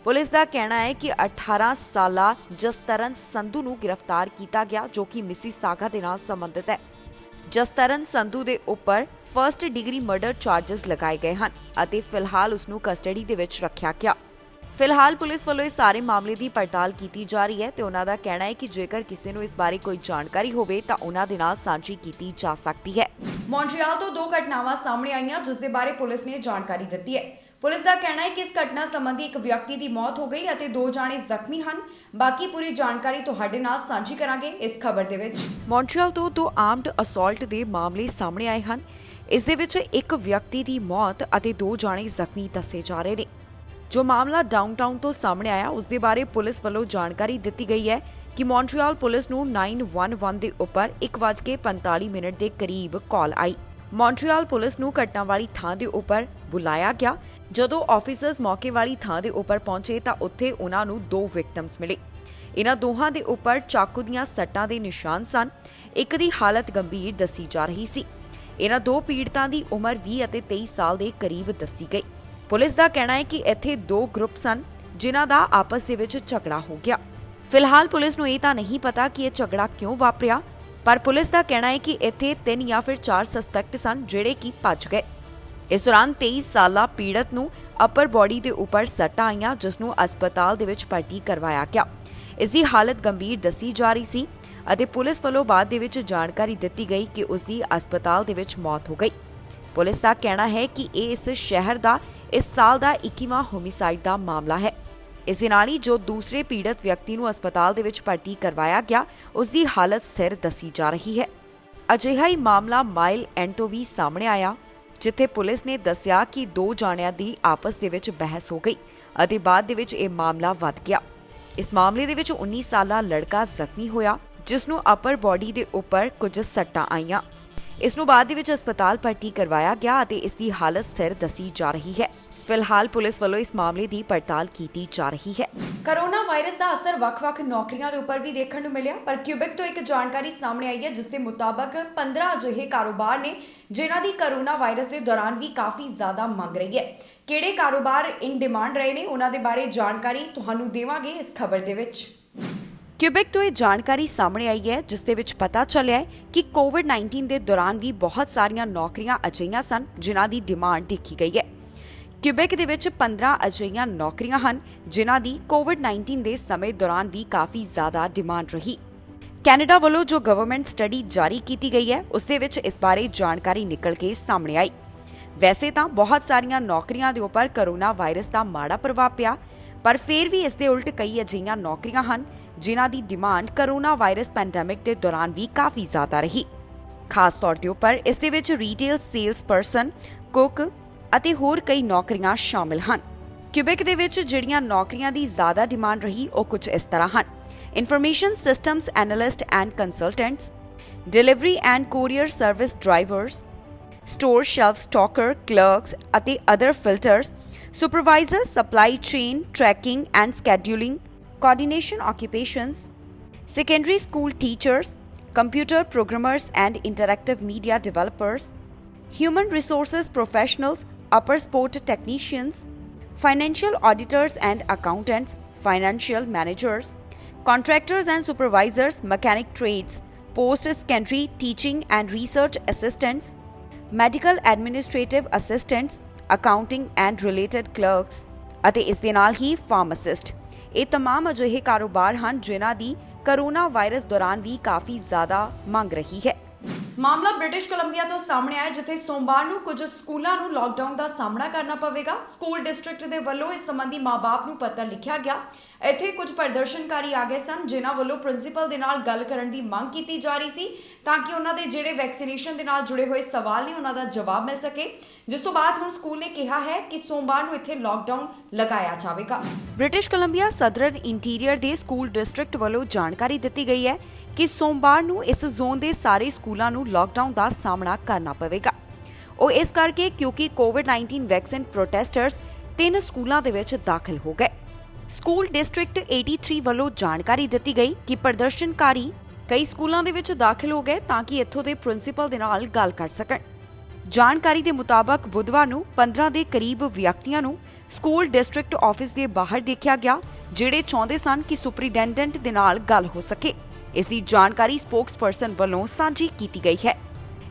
ਪੁਲਿਸ ਦਾ ਕਹਿਣਾ ਹੈ ਕਿ 18 ਸਾਲਾ ਜਸਤਰਨ ਸੰਧੂ ਨੂੰ ਗ੍ਰਿਫਤਾਰ ਕੀਤਾ ਗਿਆ ਜੋ ਕਿ ਮਿਸੀਸਾਗਾ ਦੇ ਨਾਲ ਸੰਬੰਧਿਤ ਹੈ। ਜਸਤਰਨ ਸੰਧੂ ਦੇ ਉੱਪਰ ਫਰਸਟ ਡਿਗਰੀ ਮਰਡਰ ਚਾਰजेस ਲਗਾਏ ਗਏ ਹਨ ਅਤੇ ਫਿਲਹਾਲ ਉਸ ਨੂੰ ਕਸਟਡੀ ਦੇ ਵਿੱਚ ਰੱਖਿਆ ਗਿਆ। ਫਿਲਹਾਲ ਪੁਲਿਸ ਵੱਲੋਂ ਇਸ ਸਾਰੇ ਮਾਮਲੇ ਦੀ ਪੜਤਾਲ ਕੀਤੀ ਜਾ ਰਹੀ ਹੈ ਤੇ ਉਹਨਾਂ ਦਾ ਕਹਿਣਾ ਹੈ ਕਿ ਜੇਕਰ ਕਿਸੇ ਨੂੰ ਇਸ ਬਾਰੇ ਕੋਈ ਜਾਣਕਾਰੀ ਹੋਵੇ ਤਾਂ ਉਹਨਾਂ ਦੇ ਨਾਲ ਸਾਂਝੀ ਕੀਤੀ ਜਾ ਸਕਦੀ ਹੈ। ਮੌਂਟਰੀਅਲ ਤੋਂ 2 ਘਟਨਾਵਾਂ ਸਾਹਮਣੇ ਆਈਆਂ ਜਿਸ ਦੇ ਬਾਰੇ ਪੁਲਿਸ ਨੇ ਜਾਣਕਾਰੀ ਦਿੱਤੀ ਹੈ। ਪੁਲਿਸ ਦਾ ਕਹਿਣਾ ਹੈ ਕਿ ਇਸ ਘਟਨਾ ਸੰਬੰਧੀ ਇੱਕ ਵਿਅਕਤੀ ਦੀ ਮੌਤ ਹੋ ਗਈ ਅਤੇ 2 ਜਾਣੇ ਜ਼ਖਮੀ ਹਨ। ਬਾਕੀ ਪੂਰੀ ਜਾਣਕਾਰੀ ਤੁਹਾਡੇ ਨਾਲ ਸਾਂਝੀ ਕਰਾਂਗੇ ਇਸ ਖਬਰ ਦੇ ਵਿੱਚ। ਮੌਂਟਰੀਅਲ ਤੋਂ 2 ਆਰਮਡ ਅਸੌਲਟ ਦੇ ਮਾਮਲੇ ਸਾਹਮਣੇ ਆਏ ਹਨ। ਇਸ ਦੇ ਵਿੱਚ ਇੱਕ ਵਿਅਕਤੀ ਦੀ ਮੌਤ ਅਤੇ 2 ਜਾਣੇ ਜ਼ਖਮੀ ਦੱਸੇ ਜਾ ਰਹੇ ਨੇ। ਜੋ ਮਾਮਲਾ ਡਾਊਨਟਾਊਨ ਤੋਂ ਸਾਹਮਣੇ ਆਇਆ ਉਸ ਦੇ ਬਾਰੇ ਪੁਲਿਸ ਵੱਲੋਂ ਜਾਣਕਾਰੀ ਦਿੱਤੀ ਗਈ ਹੈ ਕਿ ਮੌਂਟਰੀਅਲ ਪੁਲਿਸ ਨੂੰ 911 ਦੇ ਉੱਪਰ 1:45 ਦੇ ਕਰੀਬ ਕਾਲ ਆਈ। ਮੌਂਟਰੀਅਲ ਪੁਲਿਸ ਨੂੰ ਘਟਨਾ ਵਾਲੀ ਥਾਂ ਦੇ ਉੱਪਰ ਬੁਲਾਇਆ ਗਿਆ। ਜਦੋਂ ਆਫੀਸਰਸ ਮੌਕੇ ਵਾਲੀ ਥਾਂ ਦੇ ਉੱਪਰ ਪਹੁੰਚੇ ਤਾਂ ਉੱਥੇ ਉਹਨਾਂ ਨੂੰ 2 ਵਿਕਟਮਸ ਮਿਲੇ। ਇਹਨਾਂ ਦੋਹਾਂ ਦੇ ਉੱਪਰ ਚਾਕੂ ਦੀਆਂ ਸੱਟਾਂ ਦੇ ਨਿਸ਼ਾਨ ਸਨ। ਇੱਕ ਦੀ ਹਾਲਤ ਗੰਭੀਰ ਦੱਸੀ ਜਾ ਰਹੀ ਸੀ। ਇਹਨਾਂ 2 ਪੀੜਤਾਂ ਦੀ ਉਮਰ 20 ਅਤੇ 23 ਸਾਲ ਦੇ ਕਰੀਬ ਦੱਸੀ ਗਈ। ਪੁਲਿਸ ਦਾ ਕਹਿਣਾ ਹੈ ਕਿ ਇੱਥੇ 2 ਗਰੁੱਪ ਸਨ ਜਿਨ੍ਹਾਂ ਦਾ ਆਪਸ ਦੇ ਵਿੱਚ ਝਗੜਾ ਹੋ ਗਿਆ। ਫਿਲਹਾਲ ਪੁਲਿਸ ਨੂੰ ਇਹ ਤਾਂ ਨਹੀਂ ਪਤਾ ਕਿ ਇਹ ਝਗੜਾ ਕਿਉਂ ਵਾਪਰਿਆ, ਪਰ ਪੁਲਿਸ ਦਾ ਕਹਿਣਾ ਹੈ ਕਿ ਇੱਥੇ 3 ਜਾਂ ਫਿਰ 4 ਸਸਪੈਕਟ ਸਨ ਜਿਹੜੇ ਕਿ ਭੱਜ ਗਏ। ਇਸ ਦੌਰਾਨ 23 ਸਾਲਾ ਪੀੜਤ ਨੂੰ ਅਪਰ ਬੋਡੀ ਦੇ ਉੱਪਰ ਸੱਟਾਂ ਆਈਆਂ ਜਿਸ ਨੂੰ ਹਸਪਤਾਲ ਦੇ ਵਿੱਚ ਭਰਤੀ ਕਰਵਾਇਆ ਗਿਆ। ਇਸ ਦੀ ਹਾਲਤ ਗੰਭੀਰ ਦੱਸੀ ਜਾ ਰਹੀ ਸੀ ਅਤੇ ਪੁਲਿਸ ਵੱਲੋਂ ਬਾਅਦ ਦੇ ਵਿੱਚ ਜਾਣਕਾਰੀ ਦਿੱਤੀ ਗਈ ਕਿ ਉਸ ਦੀ ਹਸਪਤਾਲ ਦੇ ਵਿੱਚ ਮੌਤ ਹੋ ਗਈ। ਪੁਲਿਸ ਦਾ ਕਹਿਣਾ ਹੈ ਕਿ ਇਹ ਇਸ ਸ਼ਹਿਰ ਦਾ ਇਸ ਸਾਲ ਦਾ 21ਵਾਂ ਹੋਮਿਸਾਈਡ ਦਾ ਮਾਮਲਾ ਹੈ। ਇਸ ਦੇ ਨਾਲ ਹੀ ਜੋ ਦੂਸਰੇ ਪੀੜਤ ਵਿਅਕਤੀ ਨੂੰ ਹਸਪਤਾਲ ਦੇ ਵਿੱਚ ਭਰਤੀ ਕਰਵਾਇਆ ਗਿਆ ਉਸ ਦੀ ਹਾਲਤ ਸਥਿਰ ਦੱਸੀ ਜਾ ਰਹੀ ਹੈ। ਅਜਿਹਾ ਹੀ ਮਾਮਲਾ ਮਾਈਲ ਐਂਡ ਤੋਂ ਵੀ ਸਾਹਮਣੇ ਆਇਆ ਜਿੱਥੇ ਪੁਲਿਸ ਨੇ ਦੱਸਿਆ ਕਿ 2 ਜਾਣਿਆਂ ਦੀ ਆਪਸ ਦੇ ਵਿੱਚ ਬਹਿਸ ਹੋ ਗਈ ਅਤੇ ਬਾਅਦ ਦੇ ਵਿੱਚ ਇਹ ਮਾਮਲਾ ਵੱਧ ਗਿਆ। ਇਸ ਮਾਮਲੇ ਦੇ ਵਿੱਚ 19 ਸਾਲਾ ਲੜਕਾ ਜ਼ਖਮੀ ਹੋਇਆ ਜਿਸ ਨੂੰ ਅਪਰ ਬੋਡੀ ਦੇ ਉੱਪਰ ਕੁਝ ਸੱਟਾਂ ਆਈਆਂ। ਇਸ ਨੂੰ ਬਾਅਦ ਦੇ ਵਿੱਚ ਹਸਪਤਾਲ ਭਰਤੀ ਕਰਵਾਇਆ ਗਿਆ ਅਤੇ ਇਸ ਦੀ ਹਾਲਤ ਸਥਿਰ ਦੱਸੀ ਜਾ ਰਹੀ ਹੈ। ਫਿਲਹਾਲ ਪੁਲਿਸ ਵੱਲੋਂ ਇਸ ਮਾਮਲੇ ਦੀ ਪੜਤਾਲ ਕੀਤੀ ਜਾ ਰਹੀ ਹੈ। ਕੋਰੋਨਾ ਵਾਇਰਸ ਦਾ ਅਸਰ ਵੱਖ-ਵੱਖ ਨੌਕਰੀਆਂ ਦੇ ਉੱਪਰ ਵੀ ਦੇਖਣ ਨੂੰ ਮਿਲਿਆ, ਪਰ ਕਿਊਬਿਕ ਤੋਂ ਇੱਕ ਜਾਣਕਾਰੀ ਸਾਹਮਣੇ ਆਈ ਹੈ ਜਿਸ ਦੇ ਮੁਤਾਬਕ 15 ਅਜਿਹੇ ਕਾਰੋਬਾਰ ਨੇ ਜਿਨ੍ਹਾਂ ਦੀ ਕੋਰੋਨਾ ਵਾਇਰਸ ਦੇ ਦੌਰਾਨ ਵੀ ਕਾਫੀ ਜ਼ਿਆਦਾ ਮੰਗ ਰਹੀ ਹੈ। ਕਿਹੜੇ ਕਾਰੋਬਾਰ ਇਨ ਡਿਮਾਂਡ ਰਹੇ ਨੇ ਉਹਨਾਂ ਦੇ ਬਾਰੇ ਜਾਣਕਾਰੀ ਤੁਹਾਨੂੰ ਦੇਵਾਂਗੇ ਇਸ ਖਬਰ ਦੇ ਵਿੱਚ। ਕਿਊਬਿਕ ਤੋਂ ਇਹ ਜਾਣਕਾਰੀ ਸਾਹਮਣੇ ਆਈ ਹੈ ਜਿਸ ਦੇ ਵਿੱਚ ਪਤਾ ਚੱਲਿਆ ਹੈ ਕਿ ਕੋਵਿਡ-19 ਦੇ ਦੌਰਾਨ ਵੀ ਬਹੁਤ ਸਾਰੀਆਂ ਨੌਕਰੀਆਂ ਅਜਿਹੀਆਂ ਸਨ ਜਿਨ੍ਹਾਂ ਦੀ ਡਿਮਾਂਡ ਦੇਖੀ ਗਈ ਹੈ। ਕਿਊਬੈਕ ਦੇ ਵਿੱਚ 15 ਅਜਿਹੀਆਂ ਨੌਕਰੀਆਂ ਹਨ ਜਿਨ੍ਹਾਂ ਦੀ ਕੋਵਿਡ-19 ਦੇ ਸਮੇਂ ਦੌਰਾਨ ਵੀ ਕਾਫੀ ਜ਼ਿਆਦਾ ਡਿਮਾਂਡ ਰਹੀ। ਕੈਨੇਡਾ ਵੱਲੋਂ ਜੋ ਗਵਰਨਮੈਂਟ ਸਟੱਡੀ ਜਾਰੀ ਕੀਤੀ ਗਈ ਹੈ ਉਸ ਦੇ ਵਿੱਚ ਇਸ ਬਾਰੇ ਜਾਣਕਾਰੀ ਨਿਕਲ ਕੇ ਸਾਹਮਣੇ ਆਈ। ਵੈਸੇ ਤਾਂ ਬਹੁਤ ਸਾਰੀਆਂ ਨੌਕਰੀਆਂ ਦੇ ਉੱਪਰ ਕਰੋਨਾ ਵਾਇਰਸ ਦਾ ਮਾੜਾ ਪ੍ਰਭਾਵ ਪਿਆ, ਪਰ ਫਿਰ ਵੀ ਇਸ ਦੇ ਉਲਟ ਕਈ ਅਜਿਹੀਆਂ ਨੌਕਰੀਆਂ ਹਨ ਜਿਨ੍ਹਾਂ ਦੀ ਡਿਮਾਂਡ ਕਰੋਨਾ ਵਾਇਰਸ ਪੈਂਡੇਮਿਕ ਦੇ ਦੌਰਾਨ ਵੀ ਕਾਫੀ ਜ਼ਿਆਦਾ ਰਹੀ। ਖਾਸ ਤੌਰ ਤੇ ਉੱਪਰ ਇਸ ਦੇ ਵਿੱਚ ਰੀਟੇਲ ਸੇਲਸ ਪਰਸਨ, ਕੁੱਕ ਅਤੇ ਹੋਰ ਕਈ ਨੌਕਰੀਆਂ ਸ਼ਾਮਿਲ ਹਨ। ਕਿਊਬੈਕ ਦੇ ਵਿੱਚ ਜਿਹੜੀਆਂ ਨੌਕਰੀਆਂ ਦੀ ਜ਼ਿਆਦਾ ਡਿਮਾਂਡ ਰਹੀ ਉਹ ਕੁਝ ਇਸ ਤਰ੍ਹਾਂ ਹਨ: information systems analyst and consultants, delivery and courier service drivers, store shelf stocker, clerks ਅਤੇ other filters, supervisor, supply chain, tracking and scheduling, coordination occupations, secondary school teachers, computer programmers and interactive media developers, human resources professionals, upper sport technicians, financial auditors and accountants, financial managers, contractors and supervisors, mechanic trades, post-secondary teaching and research assistants, medical administrative assistants, accounting and related clerks, ਅਤੇ ਇਸ ਦੇ ਨਾਲ ਹੀ pharmacist। ਇਹ तमाम ਅਜਿਹੇ ਕਾਰੋਬਾਰ ਹਨ ਜਿਨ੍ਹਾਂ ਦੀ ਕੋਰੋਨਾ ਵਾਇਰਸ ਦੌਰਾਨ ਵੀ ਕਾਫੀ ਜ਼ਿਆਦਾ ਮੰਗ ਰਹੀ ਹੈ। ਮਾਮਲਾ ਬ੍ਰਿਟਿਸ਼ ਕੋਲੰਬੀਆ ਤੋਂ ਸਾਹਮਣੇ ਆਇਆ, ਜਿੱਥੇ ਸੋਮਵਾਰ ਨੂੰ ਕੁਝ ਸਕੂਲਾਂ ਨੂੰ ਲਾਕਡਾਊਨ ਦਾ ਸਾਹਮਣਾ ਕਰਨਾ ਪਵੇਗਾ। ਸਕੂਲ ਡਿਸਟ੍ਰਿਕਟ ਦੇ ਵੱਲੋਂ ਇਸ ਸੰਬੰਧੀ ਮਾਂ-ਬਾਪ ਨੂੰ ਪੱਤਰ ਲਿਖਿਆ ਗਿਆ। ਇੱਥੇ ਕੁਝ ਪ੍ਰਦਰਸ਼ਨਕਾਰੀ ਆ ਗਏ ਸਨ ਜਿਨ੍ਹਾਂ ਵੱਲੋਂ ਪ੍ਰਿੰਸੀਪਲ ਦੇ ਨਾਲ ਗੱਲ ਕਰਨ ਦੀ ਮੰਗ ਕੀਤੀ ਜਾ ਰਹੀ ਸੀ ਤਾਂ ਕਿ ਉਹਨਾਂ ਦੇ ਜਿਹੜੇ ਵੈਕਸੀਨੇਸ਼ਨ ਦੇ ਨਾਲ ਜੁੜੇ ਹੋਏ ਸਵਾਲ ਨੇ ਉਹਨਾਂ ਦਾ ਜਵਾਬ ਮਿਲ ਸਕੇ, ਜਿਸ ਤੋਂ ਬਾਅਦ ਹੁਣ ਸਕੂਲ ਨੇ ਕਿਹਾ ਹੈ ਕਿ ਸੋਮਵਾਰ ਨੂੰ ਇੱਥੇ ਲਾਕਡਾਊਨ ਲਗਾਇਆ ਜਾਵੇਗਾ। ਬ੍ਰਿਟਿਸ਼ ਕੋਲੰਬੀਆ ਸਦਰਨ ਇੰਟੀਰੀਅਰ ਦੇ ਸਕੂਲ ਡਿਸਟ੍ਰਿਕਟ ਵੱਲੋਂ ਜਾਣਕਾਰੀ ਦਿੱਤੀ ਗਈ ਹੈ ਕਿ ਸੋਮਵਾਰ ਨੂੰ ਇਸ ਜ਼ੋਨ ਦੇ ਸਾਰੇ ਸਕੂਲਾਂ ਨੂੰ ਲਾਕਡਾਊਨ ਦਾ ਸਾਹਮਣਾ ਕਰਨਾ ਪਵੇਗਾ। ਉਹ ਇਸ ਕਰਕੇ ਕਿਉਂਕਿ ਕੋਵਿਡ-19 ਵੈਕਸੀਨ ਪ੍ਰੋਟੈਸਟਰਸ 3 ਸਕੂਲਾਂ ਦੇ ਵਿੱਚ ਦਾਖਲ ਹੋ ਗਏ। ਸਕੂਲ ਡਿਸਟ੍ਰਿਕਟ 83 ਵੱਲੋਂ ਜਾਣਕਾਰੀ ਦਿੱਤੀ ਗਈ ਕਿ ਪ੍ਰਦਰਸ਼ਨਕਾਰੀ ਕਈ ਸਕੂਲਾਂ ਦੇ ਵਿੱਚ ਦਾਖਲ ਹੋ ਗਏ ਤਾਂ ਕਿ ਇੱਥੋਂ ਦੇ ਪ੍ਰਿੰਸੀਪਲ ਦੇ ਨਾਲ ਗੱਲ ਕਰ ਸਕਣ। ਜਾਣਕਾਰੀ ਦੇ ਮੁਤਾਬਕ ਬੁੱਧਵਾਰ ਨੂੰ 15 ਦੇ ਕਰੀਬ ਵਿਅਕਤੀਆਂ ਨੂੰ ਸਕੂਲ ਡਿਸਟ੍ਰਿਕਟ ਆਫਿਸ ਦੇ ਬਾਹਰ ਦੇਖਿਆ ਗਿਆ, ਜਿਹੜੇ ਚਾਹੁੰਦੇ ਸਨ ਕਿ ਸੁਪਰੀਡੈਂਡੈਂਟ ਦੇ ਨਾਲ ਗੱਲ ਹੋ ਸਕੇ। ਇਸ ਦੀ ਜਾਣਕਾਰੀ ਸਪੋਕਸਪਰਸਨ ਵੱਲੋਂ ਸਾਂਝੀ ਕੀਤੀ ਗਈ ਹੈ।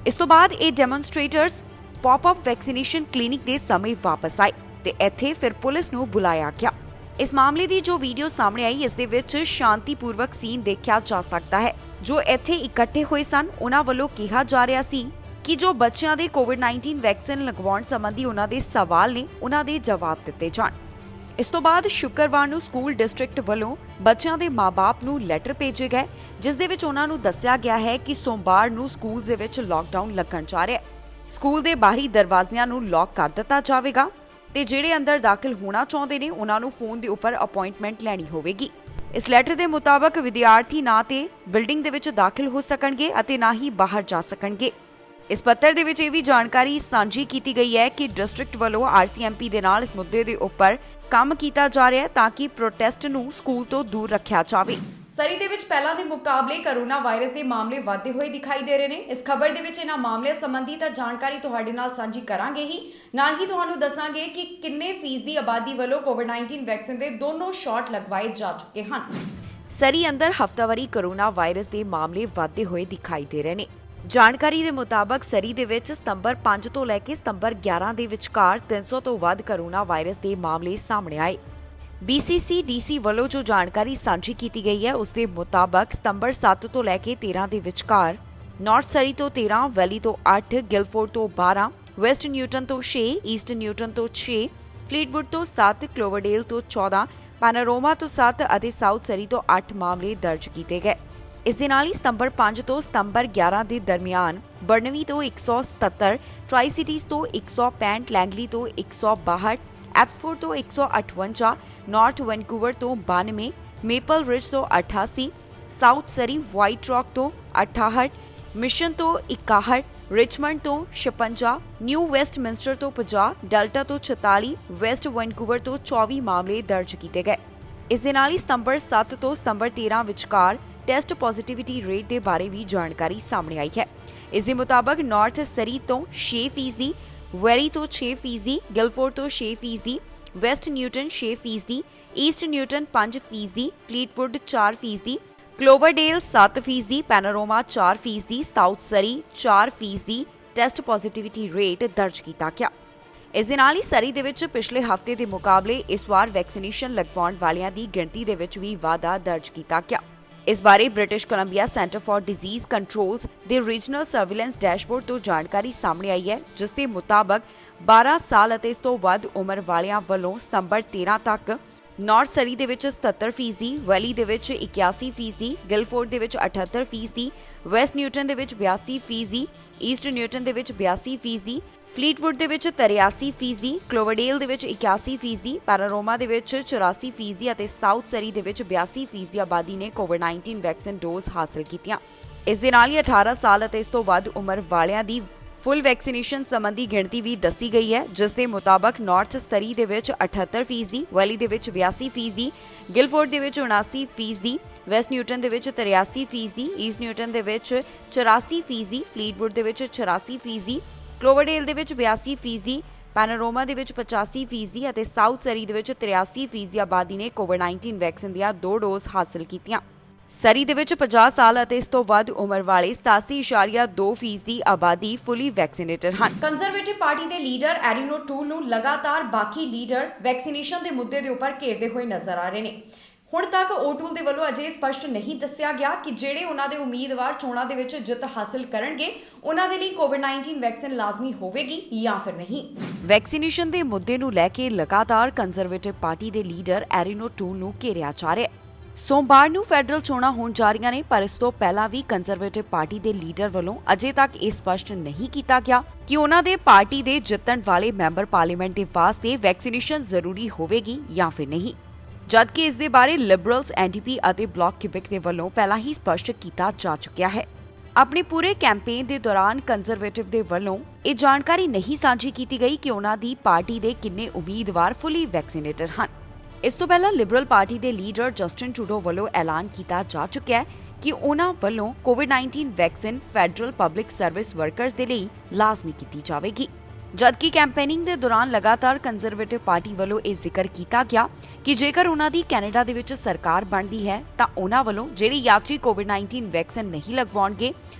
ਇਸ ਤੋਂ ਬਾਅਦ ਇਹ ਡੈਮੋਨਸਟ੍ਰੇਟਰਸ ਪੌਪ-ਅਪ ਵੈਕਸੀਨੇਸ਼ਨ ਕਲੀਨਿਕ ਦੇ ਸਮੇਂ ਵਾਪਸ ਆਏ ਤੇ ਇੱਥੇ ਫਿਰ ਪੁਲਿਸ ਨੂੰ ਬੁਲਾਇਆ ਗਿਆ। ਇਸ ਮਾਮਲੇ ਦੀ ਜੋ ਵੀਡੀਓ ਸਾਹਮਣੇ ਆਈ, ਇਸ ਦੇ ਵਿੱਚ ਸ਼ਾਂਤੀਪੂਰਵਕ ਸੀਨ ਦੇਖਿਆ ਜਾ ਸਕਦਾ ਹੈ। ਜੋ ਇੱਥੇ ਇਕੱਠੇ ਹੋਏ ਸਨ ਉਹਨਾਂ ਵੱਲੋਂ ਕਿਹਾ ਜਾ ਰਿਹਾ ਸੀ ਕਿ ਜੋ ਬੱਚਿਆਂ ਦੇ ਕੋਵਿਡ-19 ਵੈਕਸੀਨ ਲਗਵਾਉਣ ਸੰਬੰਧੀ ਉਹਨਾਂ ਦੇ ਸਵਾਲ ਨੇ ਉਹਨਾਂ ਦੇ ਜਵਾਬ ਦਿੱਤੇ ਜਾਣ। ਇਸ ਤੋਂ ਬਾਅਦ ਸ਼ੁੱਕਰਵਾਰ ਨੂੰ ਸਕੂਲ ਡਿਸਟ੍ਰਿਕਟ ਵੱਲੋਂ ਬੱਚਿਆਂ ਦੇ ਮਾਂ-ਬਾਪ ਨੂੰ ਲੈਟਰ ਭੇਜੇ ਗਏ, ਜਿਸ ਦੇ ਵਿੱਚ ਉਹਨਾਂ ਨੂੰ ਦੱਸਿਆ ਗਿਆ ਹੈ ਕਿ ਸੋਮਵਾਰ ਨੂੰ ਸਕੂਲ ਦੇ ਵਿੱਚ ਲਾਕਡਾਊਨ ਲੱਗਣ ਜਾ ਰਿਹਾ ਹੈ। ਸਕੂਲ ਦੇ ਬਾਹਰੀ ਦਰਵਾਜ਼ਿਆਂ ਨੂੰ ਲੌਕ ਕਰ ਦਿੱਤਾ ਜਾਵੇਗਾ ਤੇ ਜਿਹੜੇ ਅੰਦਰ ਦਾਖਲ ਹੋਣਾ ਚਾਹੁੰਦੇ ਨੇ ਉਹਨਾਂ ਨੂੰ ਫੋਨ ਦੇ ਉੱਪਰ ਅਪਾਇੰਟਮੈਂਟ ਲੈਣੀ ਹੋਵੇਗੀ। ਇਸ ਲੈਟਰ ਦੇ ਮੁਤਾਬਕ ਵਿਦਿਆਰਥੀ ਨਾ ਤੇ ਬਿਲਡਿੰਗ ਦੇ ਵਿੱਚ ਦਾਖਲ ਹੋ ਸਕਣਗੇ ਅਤੇ ਨਾ ਹੀ ਬਾਹਰ ਜਾ ਸਕਣਗੇ। ਇਸ ਪੱਤਰ ਦੇ ਵਿੱਚ ਇਹ ਵੀ ਜਾਣਕਾਰੀ ਸਾਂਝੀ ਕੀਤੀ ਗਈ ਹੈ ਕਿ ਡਿਸਟ੍ਰਿਕਟ ਵੱਲੋਂ RCMP ਦੇ ਨਾਲ ਇਸ ਮੁੱਦੇ ਦੇ ਉੱਪਰ ਕੰਮ ਕੀਤਾ ਜਾ ਰਿਹਾ ਹੈ ਤਾਂ ਕਿ ਪ੍ਰੋਟੈਸਟ ਨੂੰ ਸਕੂਲ ਤੋਂ ਦੂਰ ਰੱਖਿਆ ਜਾਵੇ। ਸਰੀ ਦੇ ਵਿੱਚ ਪਹਿਲਾਂ ਦੇ ਮੁਕਾਬਲੇ ਕਰੋਨਾ ਵਾਇਰਸ ਦੇ ਮਾਮਲੇ ਵਧਦੇ ਹੋਏ ਦਿਖਾਈ ਦੇ ਰਹੇ ਨੇ। ਇਸ ਖਬਰ ਦੇ ਵਿੱਚ ਇਹਨਾਂ ਮਾਮਲਿਆਂ ਸੰਬੰਧੀ ਤਾਂ ਜਾਣਕਾਰੀ ਤੁਹਾਡੇ ਨਾਲ ਸਾਂਝੀ ਕਰਾਂਗੇ ਹੀ, ਨਾਲ ਹੀ ਤੁਹਾਨੂੰ ਦੱਸਾਂਗੇ ਕਿ ਕਿੰਨੇ ਫੀਸਦੀ ਆਬਾਦੀ ਵੱਲੋਂ ਕੋਵਿਡ-19 ਵੈਕਸੀਨ ਦੇ ਦੋਨੋਂ ਸ਼ਾਟ ਲਗਵਾਏ ਜਾ ਚੁੱਕੇ ਹਨ। ਸਰੀ ਅੰਦਰ ਹਫ਼ਤਾਵਾਰੀ ਕਰੋਨਾ ਵਾਇਰਸ ਦੇ ਮਾਮਲੇ ਵਧਦੇ ਹੋਏ ਦਿਖਾਈ ਦੇ ਰਹੇ ਨੇ। ਜਾਣਕਾਰੀ ਦੇ ਮੁਤਾਬਕ ਸਰੀ ਦੇ ਵਿੱਚ ਸਤੰਬਰ 5 ਤੋਂ ਲੈ ਕੇ ਸਤੰਬਰ 11 ਦੇ ਵਿਚਕਾਰ 300 ਤੋਂ ਵੱਧ ਕਰੋਨਾ ਵਾਇਰਸ ਦੇ ਮਾਮਲੇ ਸਾਹਮਣੇ ਆਏ। BCCDC ਵੱਲੋਂ ਜੋ ਜਾਣਕਾਰੀ ਸਾਂਝੀ ਕੀਤੀ ਗਈ ਹੈ ਉਸ ਦੇ ਮੁਤਾਬਕ ਸਤੰਬਰ 7 ਤੋਂ ਲੈ ਕੇ 13 ਦੇ ਵਿਚਕਾਰ ਨਾਰਥ ਸਰੀ ਤੋਂ 13, ਵੈਲੀ ਤੋਂ 8, ਗਿਲਫੋਰਡ ਤੋਂ 12, ਵੈਸਟ ਨਿਊਟਨ ਤੋਂ 6, ਈਸਟ ਨਿਊਟਨ ਤੋਂ 6, ਫਲੀਟਵੁੱਡ ਤੋਂ 7, ਕਲੋਵਰਡੇਲ ਤੋਂ 14, ਪੈਨਾਰੋਮਾ ਤੋਂ 7 ਅਤੇ ਸਾਊਥ ਸਰੀ ਤੋਂ 8 ਮਾਮਲੇ ਦਰਜ ਕੀਤੇ ਗਏ। ਇਸ ਦੇ ਨਾਲ ਹੀ ਸਤੰਬਰ 5 ਤੋਂ ਸਤੰਬਰ 11 ਦੇ ਦਰਮਿਆਨ ਬਰਨਵੀ ਤੋਂ 177, ਟ੍ਰਾਈ ਸਿਟੀਜ਼ ਤੋਂ 165, ਲੈਂਗਲੀ ਤੋਂ 162, ਐਪਸਫੋਰਡ ਤੋਂ 158, ਨਾਰਥ ਵੈਨਕੂਵਰ ਤੋਂ 92, ਮੇਪਲ ਰਿਜ ਤੋਂ 88, ਸਾਊਥ ਸਰੀ ਵਾਈਟ ਰੌਕ ਤੋਂ 68, ਮਿਸ਼ਨ ਤੋਂ 61, ਰਿਚਮੰਡ ਤੋਂ 56, ਨਿਊ ਵੈਸਟ ਮਿੰਸਟਰ ਤੋਂ 50, ਡੈਲਟਾ ਤੋਂ 44, ਵੈਸਟ ਵੈਨਕੂਵਰ ਤੋਂ 24 ਮਾਮਲੇ ਦਰਜ ਕੀਤੇ ਗਏ। ਇਸ ਦੇ ਨਾਲ ਹੀ ਸਤੰਬਰ 7 ਤੋਂ ਸਤੰਬਰ 13 ਵਿਚਕਾਰ ਟੈਸਟ ਪੋਜ਼ਿਟਿਵਿਟੀ ਰੇਟ ਦੇ ਬਾਰੇ ਵੀ ਜਾਣਕਾਰੀ ਸਾਹਮਣੇ ਆਈ ਹੈ। ਇਸ ਦੇ ਮੁਤਾਬਕ ਨਾਰਥ ਸਰੀ ਤੋਂ 6%, ਵੈਲੀ ਤੋਂ 6%, ਗਿਲਫੋਰਡ ਤੋਂ 6%, West Newton 6%, East Newton 5%, Fleetwood 4%, Cloverdale 7%, Panorama 4%, South Surrey 4% positivity ਪੋਜ਼ਿਟਿਵਿਟੀ ਰੇਟ ਦਰਜ ਕੀਤਾ ਗਿਆ। ਇਸ ਦੇ ਨਾਲ ਹੀ ਸਰੀ ਦੇ ਵਿੱਚ ਪਿਛਲੇ ਹਫ਼ਤੇ ਦੇ ਮੁਕਾਬਲੇ ਇਸ ਵਾਰ ਵੈਕਸੀਨੇਸ਼ਨ ਲਗਵਾਉਣ ਵਾਲਿਆਂ ਦੀ ਗਿਣਤੀ ਦੇ ਵਿੱਚ ਵੀ ਵਾਧਾ ਦਰਜ ਕੀਤਾ ਗਿਆ। ਇਸ ਬਾਰੇ British Columbia Centre for Disease Controls ਦੇ ਰੀਜਨਲ ਸਰਵੇਲੈਂਸ ਡੈਸ਼ਬੋਰਡ ਤੋਂ ਜਾਣਕਾਰੀ ਸਾਹਮਣੇ ਆਈ ਹੈ, ਜਿਸ ਦੇ ਮੁਤਾਬਕ 12 ਸਾਲ ਅਤੇ ਇਸ ਤੋਂ ਵੱਧ ਉਮਰ ਵਾਲਿਆਂ ਵੱਲੋਂ ਸਤੰਬਰ 13 ਤੱਕ ਨਾਰਥ ਸਰੀ ਦੇ ਵਿੱਚ 77%, ਵੈਲੀ ਦੇ ਵਿੱਚ 81%, ਗਿਲਫੋਰਡ ਦੇ ਵਿੱਚ 78%, ਵੈਸਟ ਨਿਊਟਨ ਦੇ ਵਿੱਚ 82%, ਈਸਟ ਨਿਊਟਨ ਦੇ ਵਿੱਚ 82%, ਫਲੀਟਵੁੱਡ ਦੇ ਵਿੱਚ 83%, ਕਲੋਵਰਡੇਲ ਦੇ ਵਿੱਚ 81%, ਪੈਨਾਰੋਮਾ ਦੇ ਵਿੱਚ 84% ਅਤੇ ਸਾਊਥ ਸਰੀ ਦੇ ਵਿੱਚ 82% ਦੀ ਆਬਾਦੀ ਨੇ ਕੋਵਿਡ-19 ਵੈਕਸੀਨ ਡੋਜ਼ ਹਾਸਲ ਕੀਤੀਆਂ। ਇਸ ਦੇ ਨਾਲ ਹੀ 18 ਸਾਲ ਅਤੇ ਇਸ ਤੋਂ ਵੱਧ ਉਮਰ ਵਾਲਿਆਂ ਦੀ ਫੁੱਲ ਵੈਕਸੀਨੇਸ਼ਨ ਸੰਬੰਧੀ ਗਿਣਤੀ ਵੀ ਦੱਸੀ ਗਈ ਹੈ, ਜਿਸ ਦੇ ਮੁਤਾਬਕ ਨਾਰਥ ਸਰੀ ਦੇ ਵਿੱਚ 78%, ਵੈਲੀ ਦੇ ਵਿੱਚ 82%, ਗਿਲਫੋਰਡ ਦੇ ਵਿੱਚ 79%, ਵੈਸਟ ਨਿਊਟਨ ਦੇ ਵਿੱਚ 83%, ਈਸਟ ਨਿਊਟਨ ਦੇ ਵਿੱਚ 84%, ਫਲੀਟਵੁੱਡ ਦੇ ਵਿੱਚ 84%, ਕਲੋਵਰਡੇਲ ਦੇ ਵਿੱਚ 82%, ਪੈਨਾਰੋਮਾ ਦੇ ਵਿੱਚ 85% ਅਤੇ ਸਾਊਥ ਸਰੀ ਦੇ ਵਿੱਚ 83% ਦੀ ਆਬਾਦੀ ਨੇ ਕੋਵਿਡ-19 ਵੈਕਸੀਨ ਦੀਆਂ 2 ਡੋਜ਼ ਹਾਸਲ ਕੀਤੀਆਂ। ਸਰੀ ਦੇ ਵਿੱਚ 50 ਸਾਲ ਅਤੇ ਇਸ ਤੋਂ ਵੱਧ ਉਮਰ ਵਾਲੇ 87.2% ਦੀ ਆਬਾਦੀ ਫੁੱਲੀ ਵੈਕਸੀਨੇਟਡ ਹਨ। ਕੰਜ਼ਰਵੇਟਿਵ ਪਾਰਟੀ ਦੇ ਲੀਡਰ ਐਰੀਨੋ ਟੂਲ ਨੂੰ ਲਗਾਤਾਰ ਬਾਕੀ ਲੀਡਰ ਵੈਕਸੀਨੇਸ਼ਨ ਦੇ ਮੁੱਦੇ ਦੇ ਉੱਪਰ ਘੇਰਦੇ ਹੋਏ ਨਜ਼ਰ ਆ ਰਹੇ ਨੇ। ਹੁਣ ਤੱਕ ਓਟੂਲ ਦੇ ਵੱਲੋਂ ਅਜੇ ਸਪਸ਼ਟ ਨਹੀਂ ਦੱਸਿਆ ਗਿਆ ਕਿ ਜਿਹੜੇ ਉਹਨਾਂ ਦੇ ਉਮੀਦਵਾਰ ਚੋਣਾਂ ਦੇ ਵਿੱਚ ਜਿੱਤ ਹਾਸਲ ਕਰਨਗੇ ਉਹਨਾਂ ਦੇ ਲਈ ਕੋਵਿਡ-19 ਵੈਕਸੀਨ ਲਾਜ਼ਮੀ ਹੋਵੇਗੀ ਜਾਂ ਫਿਰ ਨਹੀਂ। ਵੈਕਸੀਨੇਸ਼ਨ ਦੇ ਮੁੱਦੇ ਨੂੰ ਲੈ ਕੇ ਲਗਾਤਾਰ ਕੰਜ਼ਰਵੇਟਿਵ ਪਾਰਟੀ ਦੇ ਲੀਡਰ ਐਰੀਨੋ ਟੂਲ ਨੂੰ ਘੇਰਿਆ ਜਾ ਰਿਹਾ ਹੈ। ਸੋਮਵਾਰ ਨੂੰ ਫੈਡਰਲ ਚੋਣਾਂ ਹੋਣ ਜਾ ਰਹੀਆਂ ਨੇ, ਪਰ ਇਸ ਤੋਂ ਪਹਿਲਾਂ ਵੀ ਕੰਜ਼ਰਵੇਟਿਵ ਪਾਰਟੀ ਦੇ ਲੀਡਰ ਵੱਲੋਂ ਅਜੇ ਤੱਕ ਇਹ ਸਪਸ਼ਟ ਨਹੀਂ ਕੀਤਾ ਗਿਆ ਕਿ ਉਹਨਾਂ ਦੇ ਪਾਰਟੀ ਦੇ ਜਿੱਤਣ ਵਾਲੇ ਮੈਂਬਰ ਪਾਰਲੀਮੈਂਟ ਦੇ ਵਾਸਤੇ ਵੈਕਸੀਨੇਸ਼ਨ ਜ਼ਰੂਰੀ ਹੋਵੇਗੀ ਜਾਂ ਫਿਰ ਨਹੀਂ, ਜਦਕਿ ਇਸ ਦੇ ਬਾਰੇ ਲਿਬਰਲਸ, ਐਨਡੀਪੀ ਅਤੇ ਬਲਾਕ ਕਿਬਿਕ ਦੇ ਵੱਲੋਂ ਪਹਿਲਾਂ ਹੀ ਸਪਸ਼ਟ ਕੀਤਾ ਜਾ ਚੁੱਕਿਆ ਹੈ। ਆਪਣੇ ਪੂਰੇ ਕੈਂਪੇਨ ਦੇ ਦੌਰਾਨ ਕੰਜ਼ਰਵੇਟਿਵ ਦੇ ਵੱਲੋਂ ਇਹ ਜਾਣਕਾਰੀ ਨਹੀਂ ਸਾਂਝੀ ਕੀਤੀ ਗਈ ਕਿ ਉਹਨਾਂ ਦੀ ਪਾਰਟੀ ਦੇ ਕਿੰਨੇ ਉਮੀਦਵਾਰ ਫੁੱਲੀ ਵੈਕਸੀਨੇਟਡ ਹਨ। ਇਸ ਤੋਂ ਪਹਿਲਾਂ ਲਿਬਰਲ ਪਾਰਟੀ ਦੇ ਲੀਡਰ ਜਸਟਿਨ ਟਰੂਡੋ ਵੱਲੋਂ ਐਲਾਨ ਕੀਤਾ ਜਾ ਚੁੱਕਿਆ ਹੈ ਕਿ ਉਹਨਾਂ ਵੱਲੋਂ ਕੋਵਿਡ-19 vaccine federal public service workers ਦੇ ਲਈ ਲਾਜ਼ਮੀ ਕੀਤੀ ਜਾਵੇਗੀ, ਜਦਕਿ ਕੈਂਪੇਨਿੰਗ ਦੇ ਦੌਰਾਨ ਲਗਾਤਾਰ ਕੰਜ਼ਰਵੇਟਿਵ ਪਾਰਟੀ ਵੱਲੋਂ ਇਹ ਜ਼ਿਕਰ ਕੀਤਾ ਗਿਆ ਕਿ ਜੇਕਰ ਉਹਨਾਂ ਦੀ ਕੈਨੇਡਾ ਦੇ ਵਿੱਚ ਸਰਕਾਰ ਬਣਦੀ ਹੈ ਤਾਂ ਉਹਨਾਂ ਵੱਲੋਂ ਜਿਹੜੇ ਯਾਤਰੀ ਕੋਵਿਡ-19 ਵੈਕਸੀਨ ਨਹੀਂ ਲਗਵਾਉਣਗੇ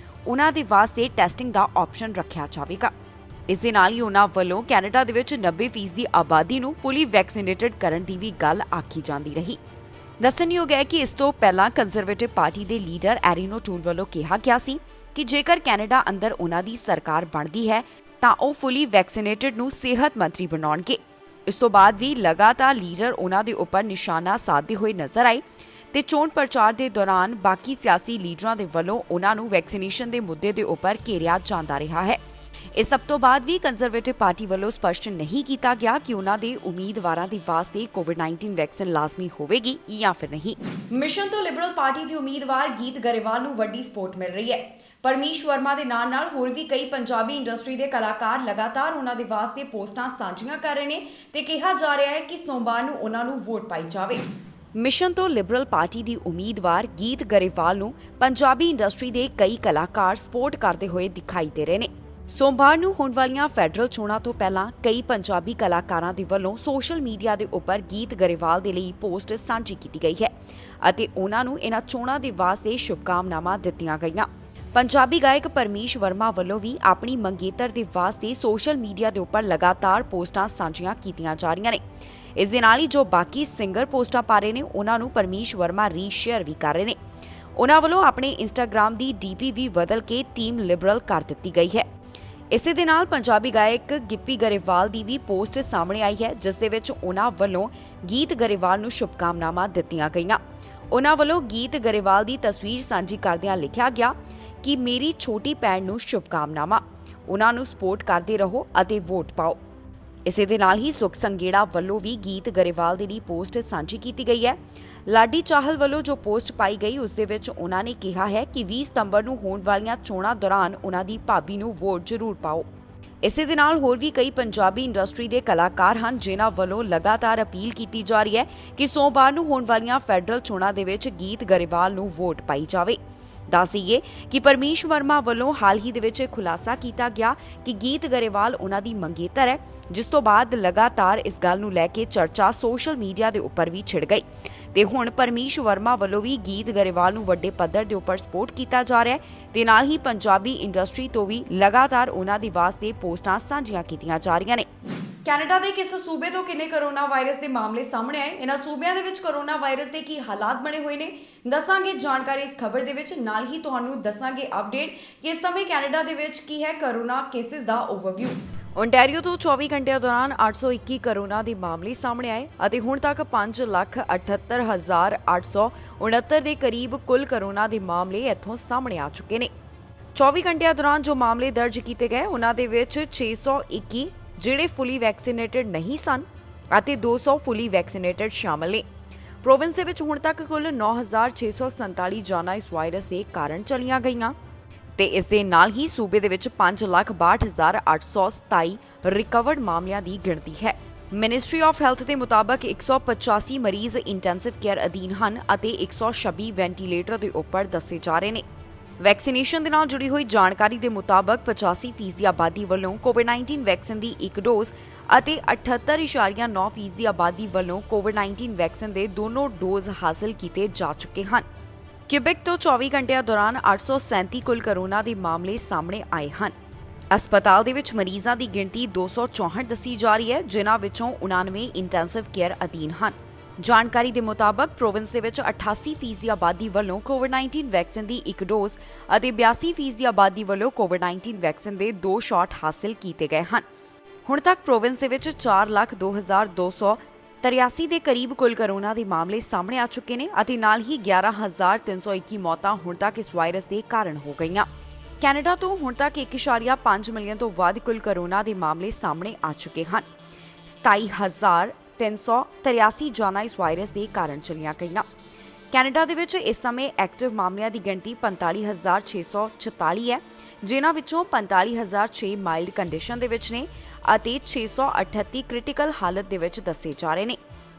ਉਹਨਾਂ ਦੇ ਵਾਸਤੇ ਟੈਸਟਿੰਗ ਦਾ ਆਪਸ਼ਨ ਰੱਖਿਆ ਜਾਵੇਗਾ। ਇਸ ਦੇ ਨਾਲ ਹੀ ਉਹਨਾਂ ਵੱਲੋਂ ਕੈਨੇਡਾ ਦੇ ਵਿੱਚ 90% ਦੀ ਆਬਾਦੀ ਨੂੰ ਫੁੱਲੀ ਵੈਕਸੀਨੇਟਡ ਕਰਨ ਦੀ ਵੀ ਗੱਲ ਆਖੀ ਜਾਂਦੀ ਰਹੀ। ਦੱਸਣਯੋਗ ਹੈ ਕਿ ਇਸ ਤੋਂ ਪਹਿਲਾਂ ਕੰਜ਼ਰਵੇਟਿਵ ਪਾਰਟੀ ਦੇ ਲੀਡਰ ਐਰੀਨੋ ਟੂਲ ਵੱਲੋਂ ਕਿਹਾ ਗਿਆ ਸੀ ਕਿ ਜੇਕਰ ਕੈਨੇਡਾ ਅੰਦਰ ਉਹਨਾਂ ਦੀ ਸਰਕਾਰ ਬਣਦੀ ਹੈ ਤਾਂ ਉਹ ਫੁੱਲੀ ਵੈਕਸੀਨੇਟਡ ਨੂੰ ਸਿਹਤ ਮੰਤਰੀ ਬਣਾਉਣਗੇ। ਇਸ ਤੋਂ ਬਾਅਦ ਵੀ ਲਗਾਤਾਰ ਲੀਡਰ ਉਹਨਾਂ ਦੇ ਉੱਪਰ ਨਿਸ਼ਾਨਾ ਸਾਧਦੇ ਹੋਏ ਨਜ਼ਰ ਆਏ ਤੇ ਚੋਣ ਪ੍ਰਚਾਰ ਦੇ ਦੌਰਾਨ ਬਾਕੀ ਸਿਆਸੀ ਲੀਡਰਾਂ ਦੇ ਵੱਲੋਂ ਉਹਨਾਂ ਨੂੰ ਵੈਕਸੀਨੇਸ਼ਨ ਦੇ ਮੁੱਦੇ ਦੇ ਉੱਪਰ ਘੇਰਿਆ ਜਾਂਦਾ ਰਿਹਾ ਹੈ। ਇਸ ਸਭ ਤੋਂ ਬਾਅਦ ਵੀ ਕੰਜ਼ਰਵੇਟਿਵ ਪਾਰਟੀ ਵੱਲੋਂ ਸਪਸ਼ਟ ਨਹੀਂ ਕੀਤਾ ਗਿਆ ਕਿ ਉਹਨਾਂ ਦੇ ਉਮੀਦਵਾਰਾਂ ਦੇ ਵਾਸਤੇ ਕੋਵਿਡ-19 ਵੈਕਸੀਨ ਲਾਜ਼ਮੀ ਹੋਵੇਗੀ ਜਾਂ ਫਿਰ ਨਹੀਂ। ਮਿਸ਼ਨ ਤੋਂ ਲਿਬਰਲ ਪਾਰਟੀ ਦੀ ਉਮੀਦਵਾਰ ਗੀਤ ਗਰੇਵਾਲ ਨੂੰ ਵੱਡੀ ਸਪੋਰਟ ਮਿਲ ਰਹੀ ਹੈ। ਪਰਮੀਸ਼ ਵਰਮਾ ਦੇ ਨਾਲ ਹੋਰ ਵੀ ਕਈ ਪੰਜਾਬੀ ਇੰਡਸਟਰੀ ਦੇ ਕਲਾਕਾਰ ਲਗਾਤਾਰ ਉਹਨਾਂ ਦੇ ਵਾਸਤੇ ਪੋਸਟਾਂ ਸਾਂਝੀਆਂ ਕਰ ਰਹੇ ਨੇ ਤੇ ਕਿਹਾ ਜਾ ਰਿਹਾ ਹੈ ਕਿ ਸੋਮਵਾਰ ਨੂੰ ਉਹਨਾਂ ਨੂੰ ਵੋਟ ਪਾਈ ਜਾਵੇ। ਮਿਸ਼ਨ ਤੋਂ ਲਿਬਰਲ ਪਾਰਟੀ ਦੀ ਉਮੀਦਵਾਰ ਗੀਤ ਗਰੇਵਾਲ ਨੂੰ ਪੰਜਾਬੀ ਇੰਡਸਟਰੀ ਦੇ ਕਈ ਕਲਾਕਾਰ ਸਪੋਰਟ ਕਰਦੇ ਹੋਏ ਦਿਖਾਈ ਦੇ ਰਹੇ ਨੇ। ਸੋਮਵਾਰ ਨੂੰ ਹੋਣ ਵਾਲੀਆਂ ਫੈਡਰਲ ਚੋਣਾਂ ਤੋਂ ਪਹਿਲਾਂ ਕਈ ਪੰਜਾਬੀ ਕਲਾਕਾਰਾਂ ਦੇ ਵੱਲੋਂ ਸੋਸ਼ਲ ਮੀਡੀਆ ਦੇ ਉੱਪਰ ਗੀਤ ਗਰੇਵਾਲ ਦੇ ਲਈ ਪੋਸਟ ਸਾਂਝੀ ਕੀਤੀ ਗਈ ਹੈ ਅਤੇ ਉਹਨਾਂ ਨੂੰ ਇਹਨਾਂ ਚੋਣਾਂ ਦੇ ਵਾਸਤੇ ਸ਼ੁਭਕਾਮਨਾਵਾਂ ਦਿੱਤੀਆਂ ਗਈਆਂ। ਪੰਜਾਬੀ ਗਾਇਕ ਪਰਮੀਸ਼ ਵਰਮਾ ਵੱਲੋਂ ਵੀ ਆਪਣੀ ਮੰਗੇਤਰ ਦੇ ਵਾਸਤੇ ਸੋਸ਼ਲ ਮੀਡੀਆ ਦੇ ਉੱਪਰ ਲਗਾਤਾਰ ਪੋਸਟਾਂ ਸਾਂਝੀਆਂ ਕੀਤੀਆਂ ਜਾ ਰਹੀਆਂ ਨੇ। ਇਸ ਦੇ ਨਾਲ ਹੀ ਜੋ ਬਾਕੀ ਸਿੰਗਰ ਪੋਸਟਾਂ ਪਾ ਰਹੇ ਨੇ ਉਹਨਾਂ ਨੂੰ ਪਰਮੀਸ਼ ਵਰਮਾ ਰੀਸ਼ੇਅਰ ਵੀ ਕਰ ਰਹੇ ਨੇ। ਉਹਨਾਂ ਵੱਲੋਂ ਆਪਣੇ ਇੰਸਟਾਗ੍ਰਾਮ ਦੀ ਡੀਪੀ ਵੀ ਬਦਲ ਕੇ ਟੀਮ ਲਿਬਰਲ ਕਰ ਦਿੱਤੀ ਗਈ ਹੈ। ਇਸੇ ਦੇ ਨਾਲ ਪੰਜਾਬੀ ਗਾਇਕ ਗਿੱਪੀ ਗਰੇਵਾਲ ਦੀ ਵੀ ਪੋਸਟ ਸਾਹਮਣੇ ਆਈ ਹੈ, ਜਿਸ ਦੇ ਵਿੱਚ ਉਹਨਾਂ ਵੱਲੋਂ ਗੀਤ ਗਰੇਵਾਲ ਨੂੰ ਸ਼ੁਭਕਾਮਨਾਵਾਂ ਦਿੱਤੀਆਂ ਗਈਆਂ। ਉਹਨਾਂ ਵੱਲੋਂ ਗੀਤ ਗਰੇਵਾਲ ਦੀ ਤਸਵੀਰ ਸਾਂਝੀ ਕਰਦਿਆਂ ਲਿਖਿਆ ਗਿਆ ਕਿ ਮੇਰੀ ਛੋਟੀ ਭੈਣ ਨੂੰ ਸ਼ੁਭਕਾਮਨਾਵਾਂ, ਉਹਨਾਂ ਨੂੰ ਸਪੋਰਟ ਕਰਦੇ ਰਹੋ ਅਤੇ ਵੋਟ ਪਾਓ। ਇਸੇ ਦੇ ਨਾਲ ਹੀ ਸੁਖ ਸੰਗੇੜਾ ਵੱਲੋਂ ਵੀ ਗੀਤ ਗਰੇਵਾਲ ਦੇ ਲਈ ਪੋਸਟ ਸਾਂਝੀ ਕੀਤੀ ਗਈ ਹੈ। ਲਾਡੀ ਚਾਹਲ ਵੱਲੋਂ ਜੋ ਪੋਸਟ ਪਾਈ ਗਈ ਉਸ ਦੇ ਵਿੱਚ ਉਹਨਾਂ ਨੇ ਕਿਹਾ ਹੈ ਕਿ 20 ਸਤੰਬਰ ਨੂੰ ਹੋਣ ਵਾਲੀਆਂ ਚੋਣਾਂ ਦੌਰਾਨ ਉਹਨਾਂ ਦੀ ਭਾਬੀ ਨੂੰ ਵੋਟ ਜ਼ਰੂਰ ਪਾਓ। ਇਸੇ ਦੇ ਨਾਲ ਹੋਰ ਵੀ ਕਈ ਪੰਜਾਬੀ ਇੰਡਸਟਰੀ ਦੇ ਕਲਾਕਾਰ ਹਨ ਜਿਨ੍ਹਾਂ ਵੱਲੋਂ ਲਗਾਤਾਰ ਅਪੀਲ ਕੀਤੀ ਜਾ ਰਹੀ ਹੈ ਕਿ ਸੋਮਵਾਰ ਨੂੰ ਹੋਣ ਵਾਲੀਆਂ ਫੈਡਰਲ ਚੋਣਾਂ ਦੇ ਵਿੱਚ ਗੀਤ ਗਰੇਵਾਲ ਨੂੰ ਵੋਟ ਪਾਈ ਜਾਵੇ। ਦੱਸ ਦਈਏ ਕਿ ਪਰਮੀਸ਼ ਵਰਮਾ ਵੱਲੋਂ ਹਾਲ ਹੀ ਦੇ ਵਿੱਚ ਖੁਲਾਸਾ ਕੀਤਾ ਗਿਆ ਕਿ ਗੀਤ ਗਰੇਵਾਲ ਉਹਨਾਂ ਦੀ ਮੰਗੇਤਰ ਹੈ, ਜਿਸ ਤੋਂ ਬਾਅਦ ਲਗਾਤਾਰ ਇਸ ਗੱਲ ਨੂੰ ਲੈ ਕੇ ਚਰਚਾ ਸੋਸ਼ਲ ਮੀਡੀਆ ਦੇ ਉੱਪਰ ਵੀ ਛਿੜ ਗਈ ਤੇ ਹੁਣ ਪਰਮੀਸ਼ ਵਰਮਾ ਵੱਲੋਂ ਵੀ ਗੀਤ ਗਰੇਵਾਲ ਨੂੰ ਵੱਡੇ ਪੱਧਰ ਦੇ ਉੱਪਰ ਸਪੋਰਟ ਕੀਤਾ ਜਾ ਰਿਹਾ ਹੈ ਤੇ ਨਾਲ ਹੀ ਪੰਜਾਬੀ ਇੰਡਸਟਰੀ ਤੋਂ ਵੀ ਲਗਾਤਾਰ ਉਹਨਾਂ ਦੀ ਵਾਸਤੇ ਪੋਸਟਾਂ ਸਾਂਝੀਆਂ ਕੀਤੀਆਂ ਜਾ ਰਹੀਆਂ ਨੇ। ਕੈਨੇਡਾ ਦੇ ਕਿਸ ਸੂਬੇ ਤੋਂ ਕਿੰਨੇ ਕਰੋਨਾ ਵਾਇਰਸ ਦੇ ਮਾਮਲੇ ਸਾਹਮਣੇ ਆਏ, ਇਹਨਾਂ ਸੂਬਿਆਂ ਦੇ ਵਿੱਚ ਕਰੋਨਾ ਵਾਇਰਸ ਦੇ ਕੀ ਹਾਲਾਤ ਬਣੇ ਹੋਏ ਨੇ, ਦੱਸਾਂਗੇ ਜਾਣਕਾਰੀ ਇਸ ਖਬਰ ਦੇ ਵਿੱਚ। ਨਾਲ ਹੀ ਤੁਹਾਨੂੰ ਦੱਸਾਂਗੇ ਅਪਡੇਟ ਕਿ ਇਸ ਸਮੇਂ ਕੈਨੇਡਾ ਦੇ ਵਿੱਚ ਕੀ ਹੈ ਕਰੋਨਾ ਕੇਸਿਸ ਦਾ ਓਵਰਵਿਊ। ਓਨਟਾਰੀਓ ਤੋਂ 24 ਘੰਟਿਆਂ ਦੌਰਾਨ 821 ਕਰੋਨਾ ਦੇ ਮਾਮਲੇ ਸਾਹਮਣੇ ਆਏ ਅਤੇ ਹੁਣ ਤੱਕ 5,78,869 ਦੇ ਕਰੀਬ ਕੁੱਲ ਕਰੋਨਾ ਦੇ ਮਾਮਲੇ ਇੱਥੋਂ ਸਾਹਮਣੇ ਆ ਚੁੱਕੇ ਨੇ। 24 ਘੰਟਿਆਂ ਦੌਰਾਨ ਜੋ ਮਾਮਲੇ ਦਰਜ ਕੀਤੇ ਗਏ ਉਹਨਾਂ ਦੇ ਵਿੱਚ 621 ਜਿਹੜੇ ਫੁੱਲੀ ਵੈਕਸੀਨੇਟਡ ਨਹੀਂ ਸਨ ਅਤੇ 200 ਫੁੱਲੀ ਵੈਕਸੀਨੇਟਡ ਸ਼ਾਮਲ ਨੇ। ਪ੍ਰੋਵਿੰਸ ਦੇ ਵਿੱਚ ਹੁਣ ਤੱਕ ਕੁੱਲ 9,647 ਜਾਨਾਂ ਇਸ ਵਾਇਰਸ ਦੇ ਕਾਰਨ ਚਲੀਆਂ ਗਈਆਂ ਤੇ ਇਸ ਦੇ ਨਾਲ ਹੀ ਸੂਬੇ ਦੇ ਵਿੱਚ 5,62,827 ਰਿਕਵਰਡ ਮਾਮਲਿਆਂ ਦੀ ਗਿਣਤੀ ਹੈ। ਮਿਨਿਸਟਰੀ ਆਫ ਹੈਲਥ ਦੇ ਮੁਤਾਬਕ 185 ਮਰੀਜ਼ ਇੰਟੈਂਸਿਵ ਕੇਅਰ ਅਧੀਨ ਹਨ ਅਤੇ 126 ਵੈਂਟੀਲੇਟਰ ਦੇ ਉੱਪਰ ਦੱਸੇ ਜਾ ਰਹੇ ਨੇ। ਵੈਕਸੀਨੇਸ਼ਨ ਦੇ ਨਾਲ ਜੁੜੀ ਹੋਈ ਜਾਣਕਾਰੀ ਦੇ ਮੁਤਾਬਕ 85% ਦੀ ਆਬਾਦੀ ਵੱਲੋਂ ਕੋਵਿਡ-19 ਵੈਕਸੀਨ ਦੀ ਇੱਕ ਡੋਜ਼ ਅਤੇ 78.9% ਦੀ ਆਬਾਦੀ ਵੱਲੋਂ ਕੋਵਿਡ-19 ਵੈਕਸੀਨ ਦੇ ਦੋਨੋਂ ਡੋਜ਼ ਹਾਸਲ ਕੀਤੇ ਜਾ ਚੁੱਕੇ ਹਨ। ਕਿਊਬੈਕ ਤੋਂ 24 ਘੰਟਿਆਂ ਦੌਰਾਨ 837 ਕੁੱਲ ਕਰੋਨਾ ਦੇ ਮਾਮਲੇ ਸਾਹਮਣੇ ਆਏ ਹਨ। ਹਸਪਤਾਲ ਦੇ ਵਿੱਚ ਮਰੀਜ਼ਾਂ ਦੀ ਗਿਣਤੀ 264 ਦੱਸੀ ਜਾ ਰਹੀ ਹੈ, ਜਿਨ੍ਹਾਂ ਵਿੱਚੋਂ 99 ਇੰਟੈਂਸਿਵ ਕੇਅਰ ਅਧੀਨ ਹਨ। ਜਾਣਕਾਰੀ ਦੇ ਮੁਤਾਬਕ ਪ੍ਰੋਵਿੰਸ ਦੇ ਵਿੱਚ 88% ਦੀ ਆਬਾਦੀ ਵੱਲੋਂ ਕੋਵਿਡ-19 ਵੈਕਸੀਨ ਦੀ ਇੱਕ ਡੋਜ਼ ਅਤੇ 82% ਦੀ ਆਬਾਦੀ ਵੱਲੋਂ ਕੋਵਿਡ-19 ਵੈਕਸੀਨ ਦੇ 2 ਸ਼ਾਟ ਹਾਸਲ ਕੀਤੇ ਗਏ ਹਨ। ਹੁਣ ਤੱਕ ਪ੍ਰੋਵਿੰਸ ਦੇ ਵਿੱਚ 4,02,283 ਦੇ ਕਰੀਬ ਕੁੱਲ ਕਰੋਨਾ ਦੇ ਮਾਮਲੇ ਸਾਹਮਣੇ ਆ ਚੁੱਕੇ ਨੇ ਅਤੇ ਨਾਲ ਹੀ 11,321 ਮੌਤਾਂ ਹੁਣ ਤੱਕ ਇਸ ਵਾਇਰਸ ਦੇ ਕਾਰਨ ਹੋ ਗਈਆਂ। ਕੈਨੇਡਾ ਤੋਂ ਹੁਣ ਤੱਕ 1.5 ਮਿਲੀਅਨ ਤੋਂ ਵੱਧ ਕੁੱਲ ਕਰੋਨਾ ਦੇ ਮਾਮਲੇ ਸਾਹਮਣੇ ਆ ਚੁੱਕੇ ਹਨ। 27,383 ਜਾਨਾਂ ਇਸ ਵਾਇਰਸ ਦੇ ਕਾਰਨ ਚਲੀਆਂ ਗਈਆਂ। ਕੈਨੇਡਾ ਦੇ ਵਿੱਚ ਇਸ ਸਮੇਂ ਐਕਟਿਵ ਮਾਮਲਿਆਂ ਦੀ ਗਿਣਤੀ 45,644 ਹੈ, ਜਿਨ੍ਹਾਂ ਵਿੱਚੋਂ 45,006 ਮਾਈਲਡ ਕੰਡੀਸ਼ਨ ਦੇ ਵਿੱਚ ਨੇ ਅਤੇ 638 ਕ੍ਰਿਟੀਕਲ ਹਾਲਤ ਦੇ ਵਿੱਚ ਦੱਸੇ ਜਾ ਰਹੇ ਨੇ।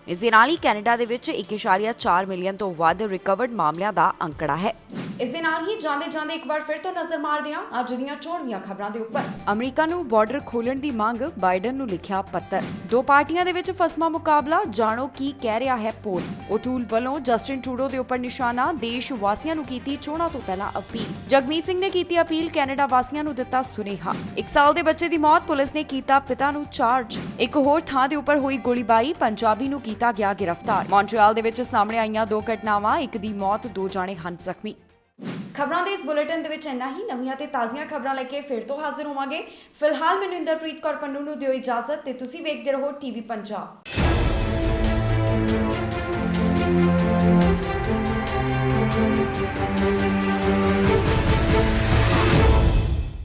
ਇਸ ਦੇ ਨਾਲ ਹੀ ਕੈਨੇਡਾ ਦੇ ਵਿੱਚ 1.4 ਮਿਲੀਅਨ ਤੋਂ ਵੱਧ ਰਿਕਵਰਡ ਮਾਮਲਿਆਂ ਦਾ ਅੰਕੜਾ ਹੈ। ਇਸ ਦੇ ਨਾਲ ਹੀ ਜਾਂਦੇ ਇੱਕ ਵਾਰ ਫਿਰ ਤੋਂ ਨਜ਼ਰ ਮਾਰਦੇ ਹਾਂ ਅੱਜ ਦੀਆਂ ਚੋਣਵੀਂ ਖਬਰਾਂ ਦੇ ਉੱਪਰ। ਅਮਰੀਕਾ ਨੂੰ ਬਾਰਡਰ ਖੋਲ੍ਹਣ ਦੀ ਮੰਗ, ਬਾਈਡਨ ਨੂੰ ਲਿਖਿਆ ਪੱਤਰ। ਦੋ ਪਾਰਟੀਆਂ ਦੇ ਵਿੱਚ ਫਸਮਾ ਮੁਕਾਬਲਾ, ਜਾਣੋ ਕੀ ਕਹਿ ਰਿਹਾ ਹੈ ਪੋਲ। ਓਟੂਲ ਵੱਲੋਂ ਜਸਟਿਨ ਟਰੂਡੋ ਦੇ ਉੱਪਰ ਨਿਸ਼ਾਨਾ, ਦੇਸ਼ ਵਾਸੀਆਂ ਨੂੰ ਕੀਤੀ ਚੋਣਾਂ ਤੋਂ ਪਹਿਲਾਂ ਅਪੀਲ। ਜਗਮੀਤ ਸਿੰਘ ਨੇ ਕੀਤੀ ਅਪੀਲ, ਕੈਨੇਡਾ ਵਾਸੀਆਂ ਨੂੰ ਦਿੱਤਾ ਸੁਨੇਹਾ। 1 ਸਾਲ ਦੇ ਬੱਚੇ ਦੀ ਮੌਤ, ਪੁਲਿਸ ਨੇ ਕੀਤਾ ਪਿਤਾ ਨੂੰ ਚਾਰਜ। ਇੱਕ ਹੋਰ ਥਾਂ ਦੇ ਉੱਪਰ ਹੋਈ ਗੋਲੀਬਾਰੀ, ਪੰਜਾਬੀ ਨੂੰ ਕੀਤਾ ਗਿਆ ਗ੍ਰਿਫਤਾਰ। ਮੌਂਟਰੀਅਲ ਦੇ ਵਿੱਚ ਸਾਹਮਣੇ ਆਈਆਂ 2 ਘਟਨਾਵਾਂ, ਇੱਕ ਦੀ ਮੌਤ, 2 ਜਾਣੇ ਹਨ ਜ਼ਖਮੀ। ਖਬਰਾਂ ਦੇ ਇਸ ਬੁਲੇਟਿਨ ਦੇ ਵਿੱਚ ਇੰਨਾ ਹੀ। ਨਵੀਆਂ ਤੇ ਤਾਜ਼ੀਆਂ ਖਬਰਾਂ ਲੈ ਕੇ ਫਿਰ ਤੋਂ ਹਾਜ਼ਰ ਹੋਵਾਂਗੇ। ਫਿਲਹਾਲ ਮੈਨੂੰ ਇੰਦਰਪ੍ਰੀਤ ਕੌਰ ਪੰਨੂ ਨੂੰ ਦਿਓ ਇਜਾਜ਼ਤ ਤੇ ਤੁਸੀਂ ਵੇਖਦੇ ਰਹੋ ਟੀਵੀ ਪੰਜਾਬ।